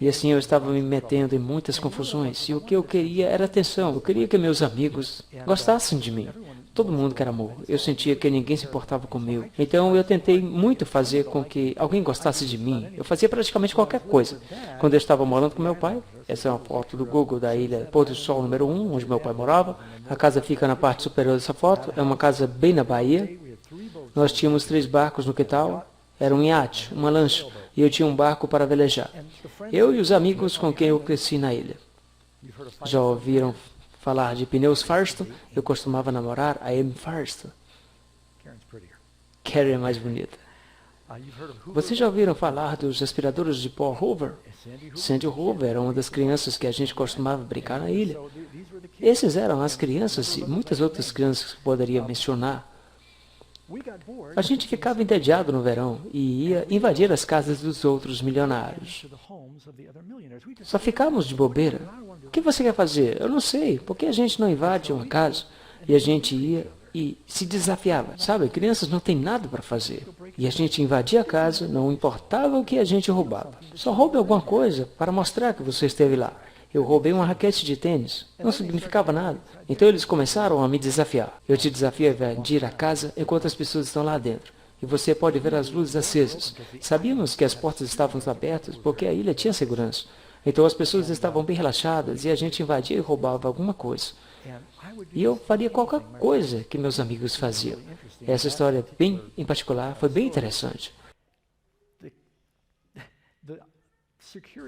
E assim eu estava me metendo em muitas confusões. E o que eu queria era atenção. Eu queria que meus amigos gostassem de mim. Todo mundo quer amor. Eu sentia que ninguém se importava comigo. Então eu tentei muito fazer com que alguém gostasse de mim. Eu fazia praticamente qualquer coisa. Quando eu estava morando com meu pai, essa é uma foto do Google da ilha Pôr do Sol número 1, onde meu pai morava. A casa fica na parte superior dessa foto. É uma casa bem na Bahia. Nós tínhamos 3 barcos no quintal. Era um iate, uma lancha, e eu tinha um barco para velejar. Eu e os amigos com quem eu cresci na ilha. Já ouviram falar de pneus Firestone? Eu costumava namorar a Amy Firestone. Karen é mais bonita. Vocês já ouviram falar dos aspiradores de pó Hoover? Sandy Hoover era uma das crianças que a gente costumava brincar na ilha. Esses eram as crianças e muitas outras crianças que poderia mencionar. A gente ficava entediado no verão e ia invadir as casas dos outros milionários. Só ficávamos de bobeira. O que você quer fazer? Eu não sei. Por que a gente não invade uma casa? E a gente ia e se desafiava. Sabe, crianças não têm nada para fazer. E a gente invadia a casa, não importava o que a gente roubava. Só roube alguma coisa para mostrar que você esteve lá. Eu roubei uma raquete de tênis. Não significava nada. Então eles começaram a me desafiar. Eu te desafio a invadir a casa enquanto as pessoas estão lá dentro. E você pode ver as luzes acesas. Sabíamos que as portas estavam abertas porque a ilha tinha segurança. Então as pessoas estavam bem relaxadas e a gente invadia e roubava alguma coisa. E eu faria qualquer coisa que meus amigos faziam. Essa história, bem em particular, foi bem interessante.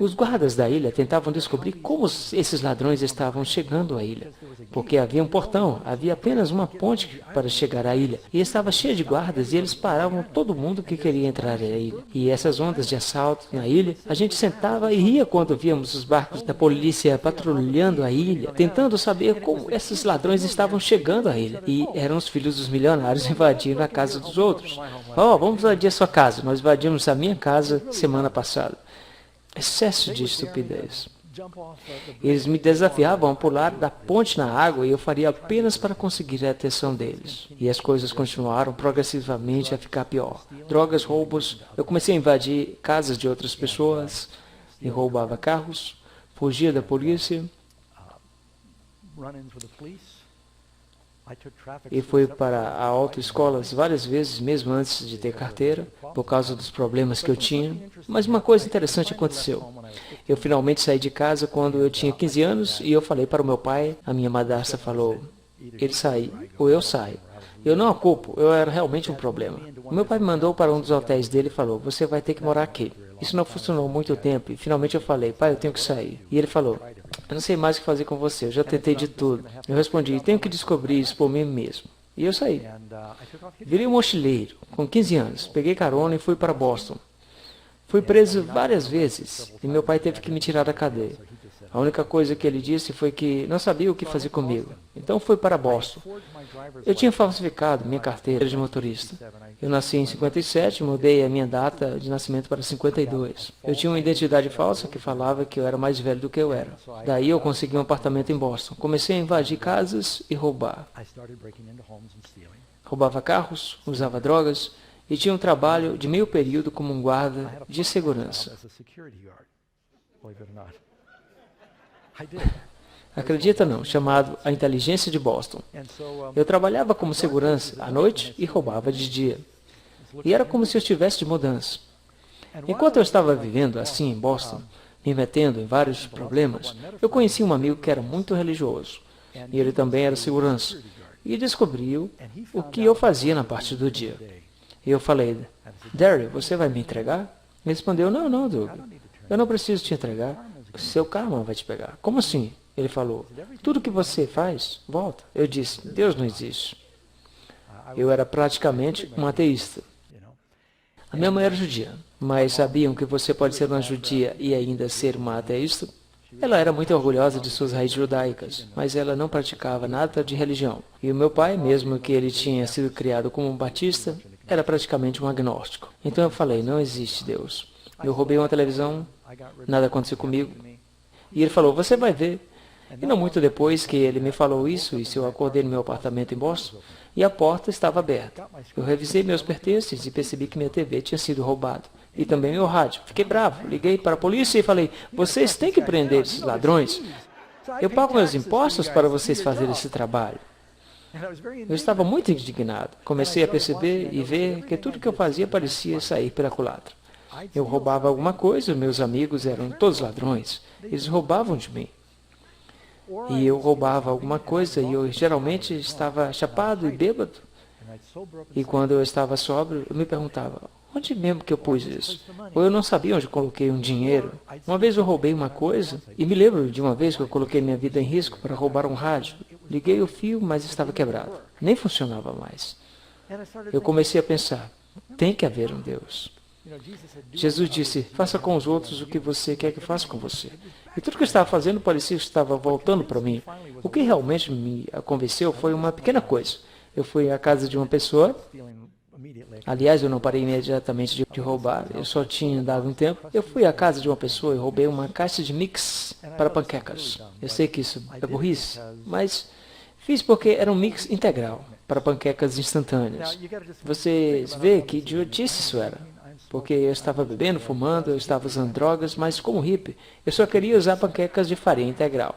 Os guardas da ilha tentavam descobrir como esses ladrões estavam chegando à ilha, porque havia um portão, havia apenas uma ponte para chegar à ilha, e estava cheia de guardas e eles paravam todo mundo que queria entrar à ilha. E essas ondas de assalto na ilha, a gente sentava e ria quando víamos os barcos da polícia patrulhando a ilha, tentando saber como esses ladrões estavam chegando à ilha. E eram os filhos dos milionários invadindo a casa dos outros. Oh, vamos invadir a sua casa. Nós invadimos a minha casa semana passada. Excesso de estupidez. Eles me desafiavam a pular da ponte na água e eu faria apenas para conseguir a atenção deles. E as coisas continuaram progressivamente a ficar pior. Drogas, roubos. Eu comecei a invadir casas de outras pessoas e roubava carros, fugia da polícia e fui para a autoescola várias vezes, mesmo antes de ter carteira, por causa dos problemas que eu tinha. Mas uma coisa interessante aconteceu. Eu finalmente saí de casa quando eu tinha 15 anos e eu falei para o meu pai, a minha madrasta falou, ele sai ou eu saio. Eu não a culpo, eu era realmente um problema. O meu pai me mandou para um dos hotéis dele e falou, você vai ter que morar aqui. Isso não funcionou muito tempo e finalmente eu falei, pai, eu tenho que sair. E ele falou, eu não sei mais o que fazer com você, eu já tentei de tudo. Eu respondi, tenho que descobrir isso por mim mesmo. E eu saí. Virei um mochileiro, com 15 anos, peguei carona e fui para Boston. Fui preso várias vezes e meu pai teve que me tirar da cadeia. A única coisa que ele disse foi que não sabia o que fazer comigo. Então fui para Boston. Eu tinha falsificado minha carteira de motorista. Eu nasci em 57 e mudei a minha data de nascimento para 52. Eu tinha uma identidade falsa que falava que eu era mais velho do que eu era. Daí eu consegui um apartamento em Boston. Comecei a invadir casas e roubar. Roubava carros, usava drogas e tinha um trabalho de meio período como um guarda de segurança. Acredita não, chamado A Inteligência de Boston. Eu trabalhava como segurança à noite e roubava de dia. E era como se eu estivesse de mudança. Enquanto eu estava vivendo assim em Boston, me metendo em vários problemas, eu conheci um amigo que era muito religioso. E ele também era segurança. E descobriu o que eu fazia na parte do dia. E eu falei, Derry, você vai me entregar? Ele respondeu, não, Doug. Eu não preciso te entregar. Seu karma vai te pegar. Como assim? Ele falou, tudo que você faz, volta. Eu disse, Deus não existe. Eu era praticamente um ateísta. A minha mãe era judia, mas sabiam que você pode ser uma judia e ainda ser uma ateísta? Ela era muito orgulhosa de suas raízes judaicas, mas ela não praticava nada de religião. E o meu pai, mesmo que ele tinha sido criado como um batista, era praticamente um agnóstico. Então eu falei, não existe Deus. Eu roubei uma televisão, nada aconteceu comigo. E ele falou, você vai ver. E não muito depois que ele me falou isso, eu acordei no meu apartamento em Boston, e a porta estava aberta. Eu revisei meus pertences e percebi que minha TV tinha sido roubada. e também meu rádio. Fiquei bravo, liguei para a polícia e falei, vocês têm que prender esses ladrões. Eu pago meus impostos para vocês fazerem esse trabalho. Eu estava muito indignado. Comecei a perceber e ver que tudo que eu fazia parecia sair pela culatra. Eu roubava alguma coisa, meus amigos eram todos ladrões. Eles roubavam de mim. E eu roubava alguma coisa e eu geralmente estava chapado e bêbado. E quando eu estava sóbrio, eu me perguntava, onde mesmo que eu pus isso? Ou eu não sabia onde coloquei um dinheiro. Uma vez eu roubei uma coisa, e me lembro de uma vez que eu coloquei minha vida em risco para roubar um rádio. Liguei o fio, mas estava quebrado. Nem funcionava mais. Eu comecei a pensar, tem que haver um Deus. Jesus disse, faça com os outros o que você quer que faça com você. E tudo que eu estava fazendo parecia que estava voltando para mim. O que realmente me convenceu foi uma pequena coisa. Eu fui à casa de uma pessoa. Aliás, eu não parei imediatamente de roubar, eu só tinha dado um tempo. Eu fui à casa de uma pessoa e roubei uma caixa de mix para panquecas. Eu sei que isso é burrice, mas fiz porque era um mix integral para panquecas instantâneas. Vocês veem que idiotice isso era. Porque eu estava bebendo, fumando, eu estava usando drogas, mas como hippie, eu só queria usar panquecas de farinha integral.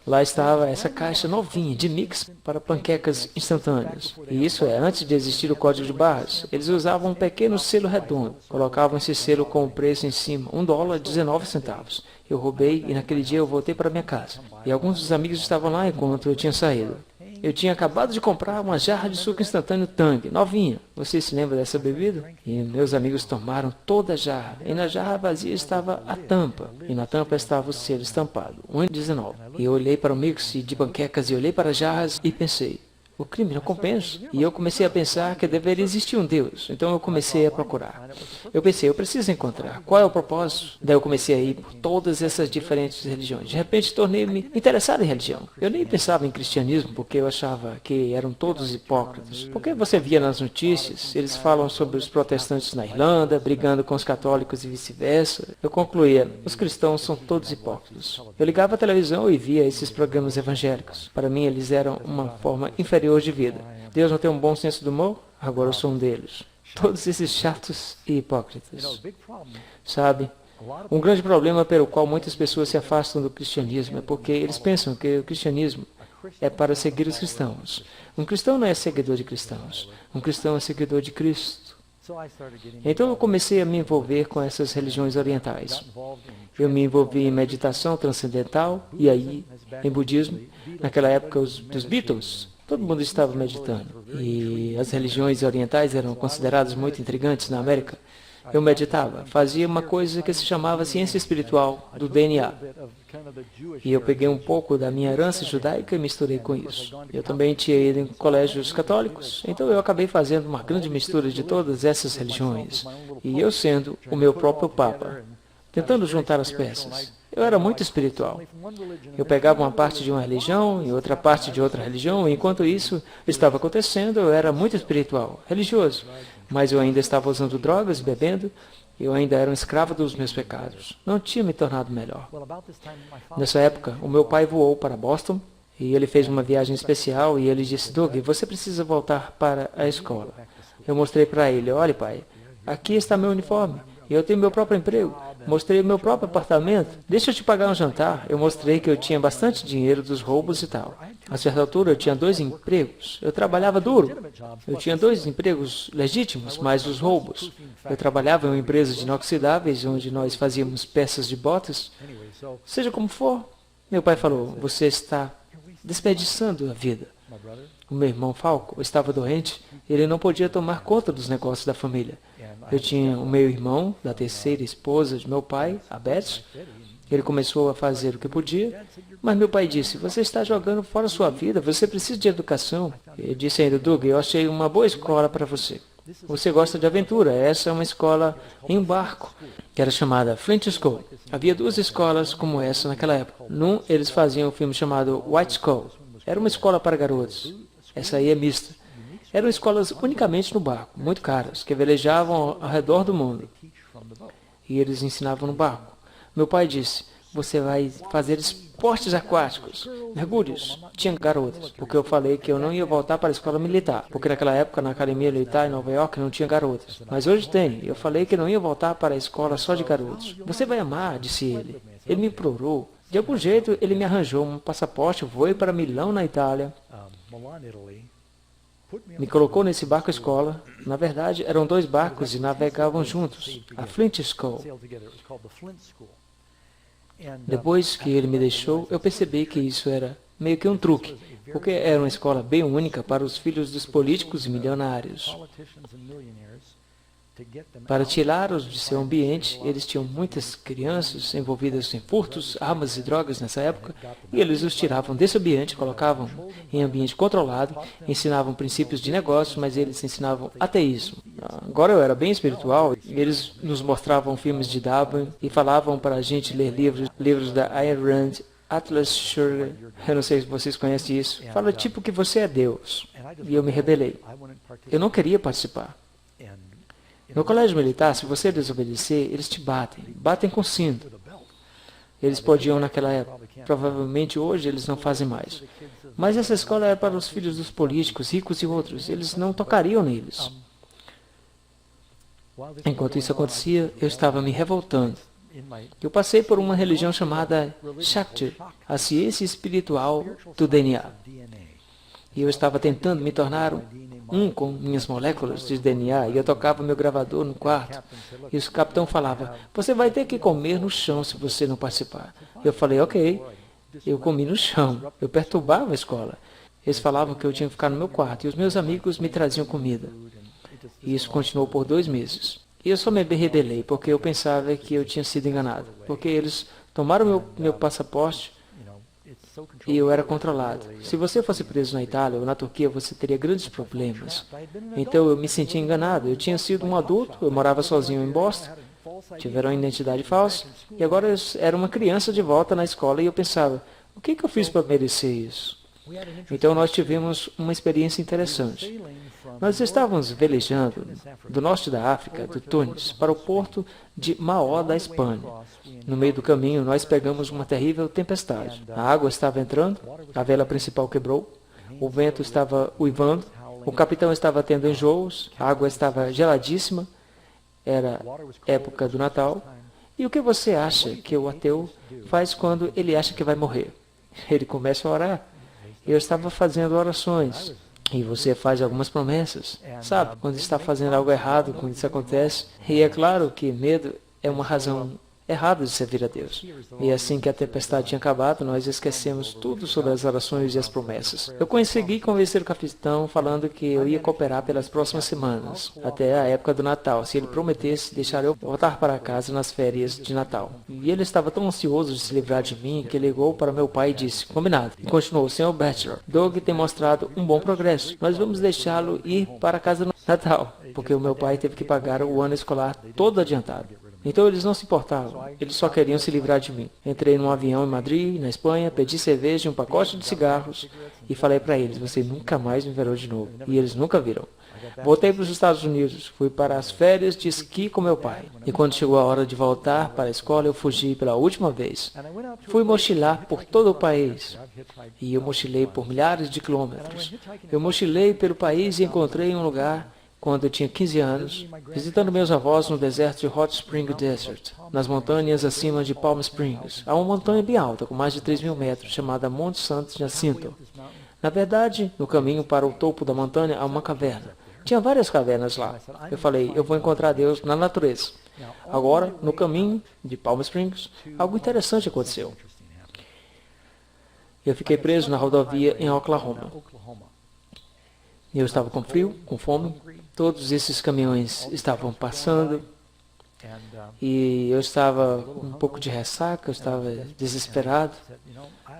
Lá estava essa caixa novinha de mix para panquecas instantâneas. E isso é antes de existir o código de barras. Eles usavam um pequeno selo redondo. Colocavam esse selo com o preço em cima, $1,19. Eu roubei e naquele dia eu voltei para minha casa. E alguns dos amigos estavam lá enquanto eu tinha saído. Eu tinha acabado de comprar uma jarra de suco instantâneo Tang, novinha. Você se lembra dessa bebida? E meus amigos tomaram toda a jarra. E na jarra vazia estava a tampa. E na tampa estava o selo estampado, $1,19. E eu olhei para o mix de panquecas e olhei para as jarras e pensei, o crime não compensa. E eu comecei a pensar que deveria existir um Deus. Então eu comecei a procurar. Eu pensei, eu preciso encontrar. Qual é o propósito? Daí eu comecei a ir por todas essas diferentes religiões. De repente tornei-me interessado em religião. Eu nem pensava em cristianismo porque eu achava que eram todos hipócritas. Porque você via nas notícias, eles falam sobre os protestantes na Irlanda, brigando com os católicos e vice-versa. Eu concluía, os cristãos são todos hipócritas. Eu ligava a televisão e via esses programas evangélicos. Para mim eles eram uma forma inferior de vida. Deus não tem um bom senso do humor? Agora eu sou um deles. Todos esses chatos e hipócritas. Sabe? Um grande problema pelo qual muitas pessoas se afastam do cristianismo é porque eles pensam que o cristianismo é para seguir os cristãos. Um cristão não é seguidor de cristãos. Um cristão é seguidor de Cristo. Então eu comecei a me envolver com essas religiões orientais. Eu me envolvi em meditação transcendental e aí, em budismo, naquela época dos Beatles, todo mundo estava meditando. E as religiões orientais eram consideradas muito intrigantes na América. Eu meditava, fazia uma coisa que se chamava ciência espiritual do DNA. E eu peguei um pouco da minha herança judaica e misturei com isso. Eu também tinha ido em colégios católicos, então eu acabei fazendo uma grande mistura de todas essas religiões. E eu sendo o meu próprio Papa, tentando juntar as peças. Eu era muito espiritual. Eu pegava uma parte de uma religião e outra parte de outra religião, e enquanto isso estava acontecendo, eu era muito espiritual, religioso. Mas eu ainda estava usando drogas e bebendo, eu ainda era um escravo dos meus pecados. Não tinha me tornado melhor. Nessa época, o meu pai voou para Boston, e ele fez uma viagem especial, e ele disse, Doug, você precisa voltar para a escola. Eu mostrei para ele, olha pai, aqui está meu uniforme. Eu tenho meu próprio emprego. Mostrei o meu próprio apartamento. Deixa eu te pagar um jantar. Eu mostrei que eu tinha bastante dinheiro dos roubos e tal. A certa altura eu tinha 2 empregos. Eu trabalhava duro. Eu tinha 2 empregos legítimos, mais os roubos. Eu trabalhava em uma empresa de inoxidáveis, onde nós fazíamos peças de botas. Seja como for, meu pai falou, você está desperdiçando a vida. O meu irmão Falco estava doente, ele não podia tomar conta dos negócios da família. Eu tinha o meu irmão, da terceira esposa de meu pai, a Beth. Ele começou a fazer o que podia, mas meu pai disse, você está jogando fora a sua vida, você precisa de educação. Ele disse ainda, Doug, eu achei uma boa escola para você. Você gosta de aventura, essa é uma escola em um barco, que era chamada Flint School. Havia 2 escolas como essa naquela época. Num, eles faziam um filme chamado White School. Era uma escola para garotos. Essa aí é mista. Eram escolas unicamente no barco, muito caras, que velejavam ao redor do mundo. E eles ensinavam no barco. Meu pai disse, você vai fazer esportes aquáticos, mergulhos. Tinha garotas, porque eu falei que eu não ia voltar para a escola militar, porque naquela época na academia militar em Nova York não tinha garotas. Mas hoje tem. Eu falei que não ia voltar para a escola só de garotos. Você vai amar, disse ele. Ele me implorou. De algum jeito, ele me arranjou um passaporte, voei para Milão, na Itália. Me colocou nesse barco escola. Na verdade, eram 2 barcos e navegavam juntos, a Flint School. Depois que ele me deixou, eu percebi que isso era meio que um truque, porque era uma escola bem única para os filhos dos políticos e milionários. Para tirá-los de seu ambiente, eles tinham muitas crianças envolvidas em furtos, armas e drogas nessa época, e eles os tiravam desse ambiente, colocavam em ambiente controlado, ensinavam princípios de negócio, mas eles ensinavam ateísmo. Agora eu era bem espiritual, e eles nos mostravam filmes de Darwin e falavam para a gente ler livros da Ayn Rand, Atlas Shrugged. Eu não sei se vocês conhecem isso. Fala tipo que você é Deus. E eu me rebelei. Eu não queria participar. No colégio militar, se você desobedecer, eles te batem. Batem com cinto. Eles podiam naquela época. Provavelmente hoje eles não fazem mais. Mas essa escola era para os filhos dos políticos, ricos e outros. Eles não tocariam neles. Enquanto isso acontecia, eu estava me revoltando. Eu passei por uma religião chamada Shakti, a ciência espiritual do DNA. E eu estava tentando me tornar um com minhas moléculas de DNA, e eu tocava meu gravador no quarto, e o capitão falava, você vai ter que comer no chão se você não participar. Eu falei, ok. Eu comi no chão. Eu perturbava a escola. Eles falavam que eu tinha que ficar no meu quarto, e os meus amigos me traziam comida. E isso continuou por 2 meses. E eu só me rebelei, porque eu pensava que eu tinha sido enganado. Porque eles tomaram meu passaporte, e eu era controlado. Se você fosse preso na Itália ou na Turquia, você teria grandes problemas. Então eu me sentia enganado. Eu tinha sido um adulto, eu morava sozinho em Boston, tiveram uma identidade falsa, e agora eu era uma criança de volta na escola, e eu pensava, o que eu fiz para merecer isso? Então nós tivemos uma experiência interessante. Nós estávamos velejando do norte da África, do Tunis, para o porto de Maó, da Espanha. No meio do caminho, nós pegamos uma terrível tempestade. A água estava entrando, a vela principal quebrou, o vento estava uivando, o capitão estava tendo enjoos, a água estava geladíssima, era época do Natal. E o que você acha que o ateu faz quando ele acha que vai morrer? Ele começa a orar. Eu estava fazendo orações. E você faz algumas promessas. Sabe, quando está fazendo algo errado, quando isso acontece. E é claro que medo é uma razão errada de servir a Deus. E assim que a tempestade tinha acabado, nós esquecemos tudo sobre as orações e as promessas. Eu consegui convencer o capitão falando que eu ia cooperar pelas próximas semanas, até a época do Natal, se ele prometesse deixar eu voltar para casa nas férias de Natal. E ele estava tão ansioso de se livrar de mim que ligou para meu pai e disse, combinado. E continuou, Sr. Batchelor, Doug tem mostrado um bom progresso. Nós vamos deixá-lo ir para casa no Natal, porque o meu pai teve que pagar o ano escolar todo adiantado. Então eles não se importavam, eles só queriam se livrar de mim. Entrei num avião em Madrid, na Espanha, pedi cerveja e um pacote de cigarros e falei para eles, você nunca mais me verá de novo. E eles nunca viram. Voltei para os Estados Unidos, fui para as férias de esqui com meu pai. E quando chegou a hora de voltar para a escola, eu fugi pela última vez. Fui mochilar por todo o país. E eu mochilei por milhares de quilômetros. Eu mochilei pelo país e encontrei um lugar quando eu tinha 15 anos, visitando meus avós no deserto de Hot Spring Desert, nas montanhas acima de Palm Springs. Há uma montanha bem alta, com mais de 3.000 metros, chamada Monte Santo Jacinto. Na verdade, no caminho para o topo da montanha há uma caverna. Tinha várias cavernas lá. Eu falei, eu vou encontrar Deus na natureza. Agora, no caminho de Palm Springs, algo interessante aconteceu. Eu fiquei preso na rodovia em Oklahoma. Eu estava com frio, com fome. Todos esses caminhões estavam passando e eu estava com um pouco de ressaca, eu estava desesperado.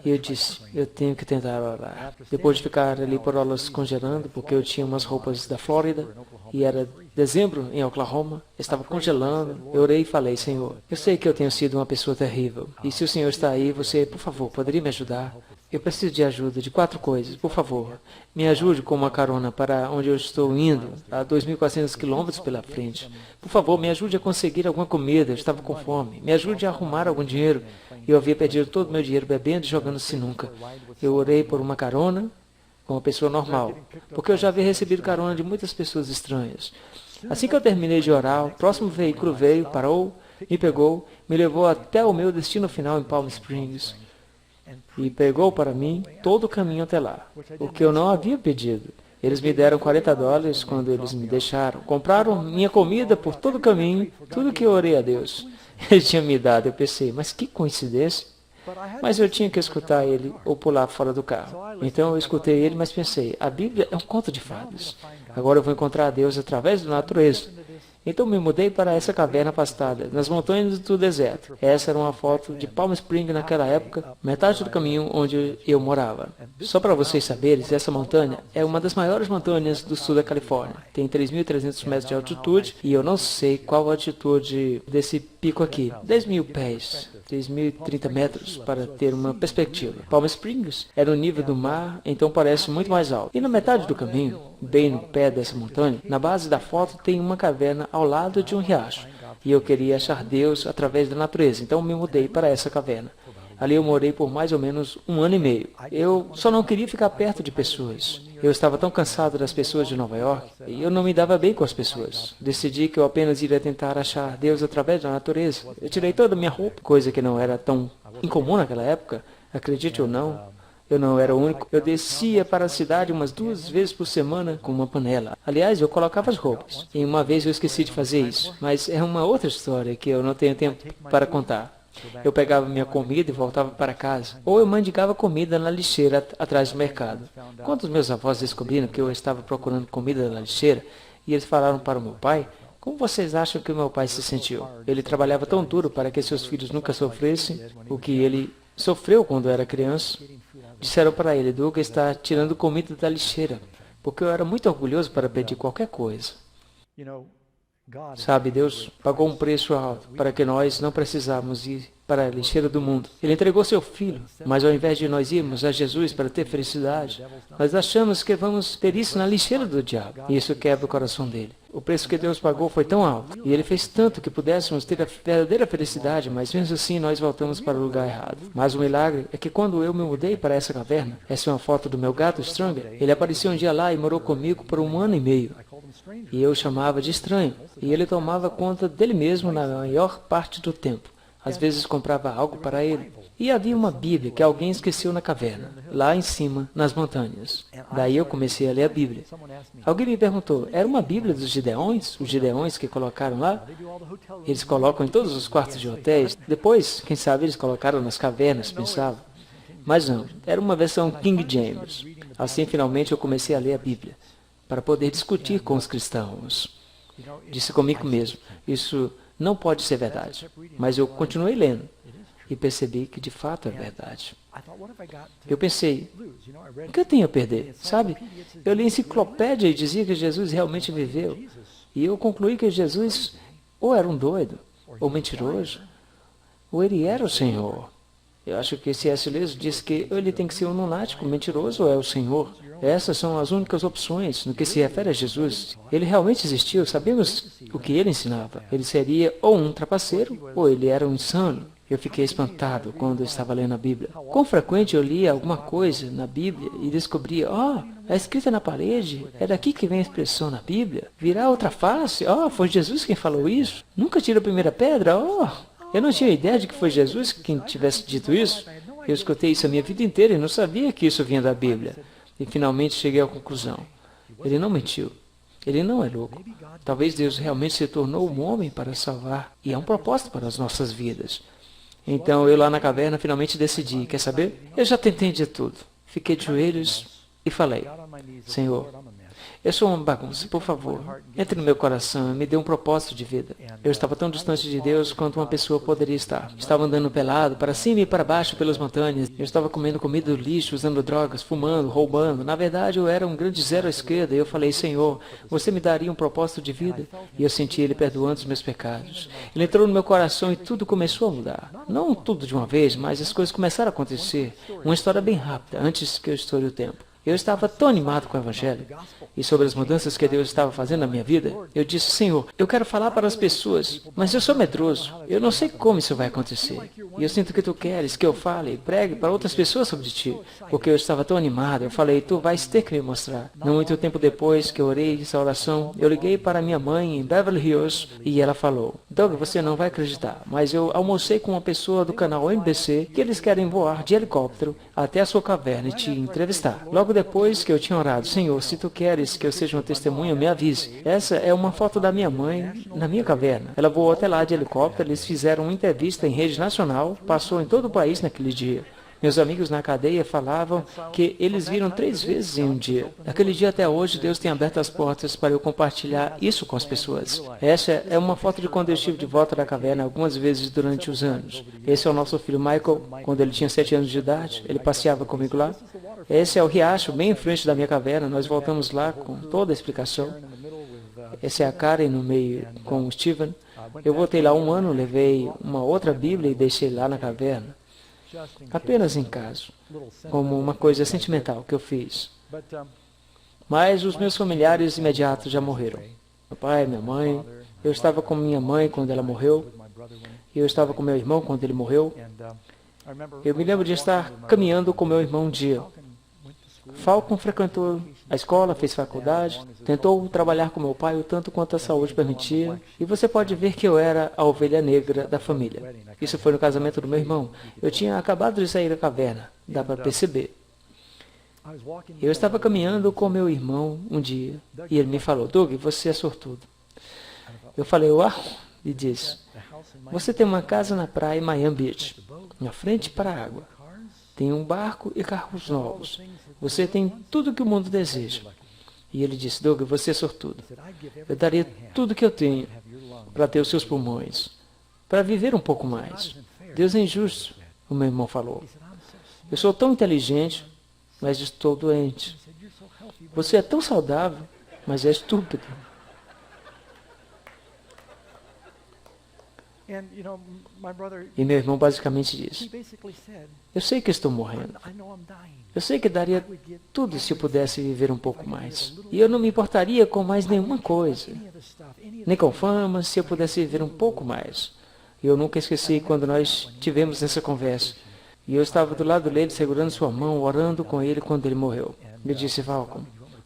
E eu disse, eu tenho que tentar orar. Depois de ficar ali por horas congelando, porque eu tinha umas roupas da Flórida e era dezembro em Oklahoma, estava congelando. Eu orei e falei, Senhor, eu sei que eu tenho sido uma pessoa terrível. E se o Senhor está aí, você, por favor, poderia me ajudar? Eu preciso de ajuda de 4 coisas, por favor. Me ajude com uma carona para onde eu estou indo, a 2.400 quilômetros pela frente. Por favor, me ajude a conseguir alguma comida, eu estava com fome. Me ajude a arrumar algum dinheiro. Eu havia perdido todo o meu dinheiro bebendo e jogando sinuca. Eu orei por uma carona com uma pessoa normal, porque eu já havia recebido carona de muitas pessoas estranhas. Assim que eu terminei de orar, o próximo veículo veio, parou, me pegou, me levou até o meu destino final em Palm Springs e pegou para mim todo o caminho até lá, o que eu não havia pedido. Eles me deram $40 quando eles me deixaram. Compraram minha comida por todo o caminho, tudo que eu orei a Deus. Ele tinha me dado. Eu pensei, mas que coincidência. Mas eu tinha que escutar ele ou pular fora do carro. Então eu escutei ele, mas pensei, a Bíblia é um conto de fadas. Agora eu vou encontrar a Deus através da natureza. Então me mudei para essa caverna afastada, nas montanhas do deserto. Essa era uma foto de Palm Springs naquela época, metade do caminho onde eu morava. Só para vocês saberem, essa montanha é uma das maiores montanhas do sul da Califórnia. Tem 3.300 metros de altitude e eu não sei qual a altitude desse pico aqui. 10.000 pés, 3.030 metros, para ter uma perspectiva. Palm Springs é no nível do mar, então parece muito mais alto. E na metade do caminho, bem no pé dessa montanha, na base da foto tem uma caverna ao lado de um riacho. E eu queria achar Deus através da natureza, então me mudei para essa caverna. Ali eu morei por mais ou menos 1 ano e meio. Eu só não queria ficar perto de pessoas. Eu estava tão cansado das pessoas de Nova York e eu não me dava bem com as pessoas. Decidi que eu apenas iria tentar achar Deus através da natureza. Eu tirei toda a minha roupa, coisa que não era tão incomum naquela época, acredite ou não. Eu não era o único. Eu descia para a cidade umas 2 vezes por semana com uma panela. Aliás, eu colocava as roupas. E uma vez eu esqueci de fazer isso. Mas é uma outra história que eu não tenho tempo para contar. Eu pegava minha comida e voltava para casa. Ou eu mendigava comida na lixeira atrás do mercado. Quando os meus avós descobriram que eu estava procurando comida na lixeira, e eles falaram para o meu pai, como vocês acham que o meu pai se sentiu? Ele trabalhava tão duro para que seus filhos nunca sofressem o que ele sofreu quando era criança. Disseram para ele, Douglas está tirando comida da lixeira, porque eu era muito orgulhoso para pedir qualquer coisa. Sabe, Deus pagou um preço alto para que nós não precisáramos ir para a lixeira do mundo. Ele entregou seu filho, mas ao invés de nós irmos a Jesus para ter felicidade, nós achamos que vamos ter isso na lixeira do diabo. E isso quebra o coração dele. O preço que Deus pagou foi tão alto, e Ele fez tanto que pudéssemos ter a verdadeira felicidade, mas mesmo assim nós voltamos para o lugar errado. Mas o milagre é que quando eu me mudei para essa caverna, essa é uma foto do meu gato Stranger, ele apareceu um dia lá e morou comigo por 1 ano e meio. E eu o chamava de estranho, e ele tomava conta dele mesmo na maior parte do tempo. Às vezes comprava algo para ele. E havia uma Bíblia que alguém esqueceu na caverna, lá em cima, nas montanhas. Daí eu comecei a ler a Bíblia. Alguém me perguntou, era uma Bíblia dos Gideões? Os Gideões que colocaram lá? Eles colocam em todos os quartos de hotéis. Depois, quem sabe, eles colocaram nas cavernas, pensava. Mas não, era uma versão King James. Assim, finalmente, eu comecei a ler a Bíblia, para poder discutir com os cristãos. Disse comigo mesmo, isso não pode ser verdade. Mas eu continuei lendo e percebi que de fato é verdade. Eu pensei, o que eu tenho a perder? Sabe? Eu li a enciclopédia e dizia que Jesus realmente viveu. E eu concluí que Jesus ou era um doido, ou mentiroso, ou ele era o Senhor. Eu acho que C.S. Lewis diz que ou ele tem que ser um lunático, mentiroso, ou é o Senhor. Essas são as únicas opções no que se refere a Jesus. Ele realmente existiu, sabemos o que ele ensinava. Ele seria ou um trapaceiro, ou ele era um insano. Eu fiquei espantado quando eu estava lendo a Bíblia. Com frequente eu lia alguma coisa na Bíblia e descobria, é escrita na parede, é daqui que vem a expressão na Bíblia. Virar outra face, foi Jesus quem falou isso. Nunca tira a primeira pedra, Eu não tinha ideia de que foi Jesus quem tivesse dito isso. Eu escutei isso a minha vida inteira e não sabia que isso vinha da Bíblia. E finalmente cheguei à conclusão. Ele não mentiu. Ele não é louco. Talvez Deus realmente se tornou um homem para salvar. E é um propósito para as nossas vidas. Então eu lá na caverna finalmente decidi. Quer saber? Eu já tentei de tudo. Fiquei de joelhos e falei. Senhor, Eu sou uma bagunça, por favor. Entre no meu coração e me dê um propósito de vida. Eu estava tão distante de Deus quanto uma pessoa poderia estar. Estava andando pelado, para cima e para baixo pelas montanhas. Eu estava comendo comida do lixo, usando drogas, fumando, roubando. Na verdade, eu era um grande zero à esquerda. E eu falei, Senhor, você me daria um propósito de vida? E eu senti Ele perdoando os meus pecados. Ele entrou no meu coração e tudo começou a mudar. Não tudo de uma vez, mas as coisas começaram a acontecer. Uma história bem rápida, antes que eu estoure o tempo. Eu estava tão animado com o Evangelho e sobre as mudanças que Deus estava fazendo na minha vida. Eu disse, Senhor, eu quero falar para as pessoas, mas eu sou medroso. Eu não sei como isso vai acontecer. E eu sinto que tu queres que eu fale e pregue para outras pessoas sobre ti, porque eu estava tão animado. Eu falei, tu vais ter que me mostrar. Não muito tempo depois que eu orei essa oração, eu liguei para minha mãe em Beverly Hills e ela falou, Doug, você não vai acreditar, mas eu almocei com uma pessoa do canal NBC que eles querem voar de helicóptero até a sua caverna e te entrevistar. Logo depois que eu tinha orado, Senhor, se tu queres que eu seja uma testemunha, me avise. Essa é uma foto da minha mãe na minha caverna. Ela voou até lá de helicóptero, eles fizeram uma entrevista em rede nacional, passou em todo o país naquele dia. Meus amigos na cadeia falavam que eles viram 3 vezes em um dia. Daquele dia até hoje, Deus tem aberto as portas para eu compartilhar isso com as pessoas. Essa é uma foto de quando eu estive de volta da caverna algumas vezes durante os anos. Esse é o nosso filho Michael, quando ele tinha 7 anos de idade. Ele passeava comigo lá. Esse é o riacho bem em frente da minha caverna. Nós voltamos lá com toda a explicação. Essa é a Karen no meio com o Steven. Eu voltei lá 1 ano, levei uma outra Bíblia e deixei lá na caverna. Apenas em caso, como uma coisa sentimental que eu fiz. Mas os meus familiares imediatos já morreram. Meu pai, minha mãe. Eu estava com minha mãe quando ela morreu. Eu estava com meu irmão quando ele morreu. Eu me lembro de estar caminhando com meu irmão um dia. Falcon frequentou a escola, fez faculdade, tentou trabalhar com meu pai o tanto quanto a saúde permitia, e você pode ver que eu era a ovelha negra da família. Isso foi no casamento do meu irmão. Eu tinha acabado de sair da caverna, dá para perceber. Eu estava caminhando com meu irmão um dia, e ele me falou, Doug, você é sortudo. Eu falei, uau, e disse, você tem uma casa na praia em Miami Beach, na frente para a água. Tem um barco e carros novos. Você tem tudo que o mundo deseja. E ele disse, Doug, você é sortudo. Eu daria tudo que eu tenho para ter os seus pulmões, para viver um pouco mais. Deus é injusto, o meu irmão falou. Eu sou tão inteligente, mas estou doente. Você é tão saudável, mas é estúpido. E meu irmão basicamente disse, eu sei que estou morrendo. Eu sei que daria tudo se eu pudesse viver um pouco mais. E eu não me importaria com mais nenhuma coisa, nem com fama, se eu pudesse viver um pouco mais. E eu nunca esqueci quando nós tivemos essa conversa. E eu estava do lado dele, segurando sua mão, orando com ele quando ele morreu. Ele disse, Falcon,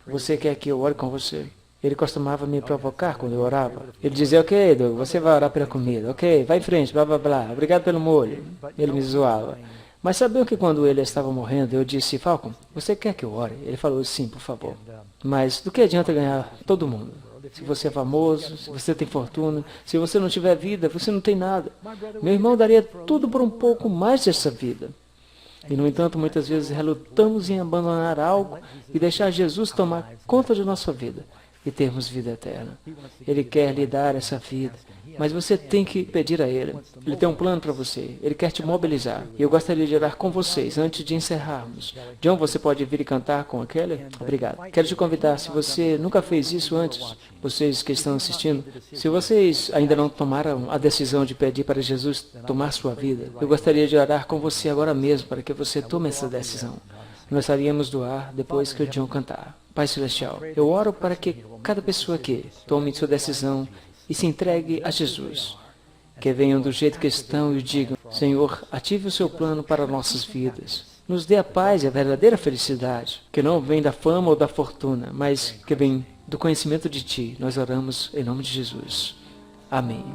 você quer que eu ore com você? Ele costumava me provocar quando eu orava. Ele dizia, ok, Doug, você vai orar pela comida. Ok, vai em frente, blá, blá, blá. Obrigado pelo molho. Ele me zoava. Mas sabiam que quando ele estava morrendo, eu disse, Falcon, você quer que eu ore? Ele falou, sim, por favor. Mas do que adianta ganhar todo mundo? Se você é famoso, se você tem fortuna, se você não tiver vida, você não tem nada. Meu irmão daria tudo por um pouco mais dessa vida. E, no entanto, muitas vezes relutamos em abandonar algo e deixar Jesus tomar conta de nossa vida e termos vida eterna. Ele quer lhe dar essa vida, mas você tem que pedir a Ele. Ele tem um plano para você. Ele quer te mobilizar. E eu gostaria de orar com vocês antes de encerrarmos. John, você pode vir e cantar com aquele? Obrigado. Quero te convidar, se você nunca fez isso antes, vocês que estão assistindo, se vocês ainda não tomaram a decisão de pedir para Jesus tomar sua vida, eu gostaria de orar com você agora mesmo para que você tome essa decisão. Nós estaríamos doar depois que o John cantar. Pai Celestial, eu oro para que cada pessoa aqui tome sua decisão e se entregue a Jesus. Que venham do jeito que estão e digam, Senhor, ative o seu plano para nossas vidas. Nos dê a paz e a verdadeira felicidade, que não vem da fama ou da fortuna, mas que vem do conhecimento de Ti. Nós oramos em nome de Jesus. Amém.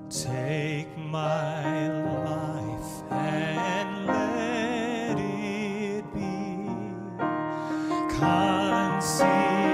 Take my life and let it be conceived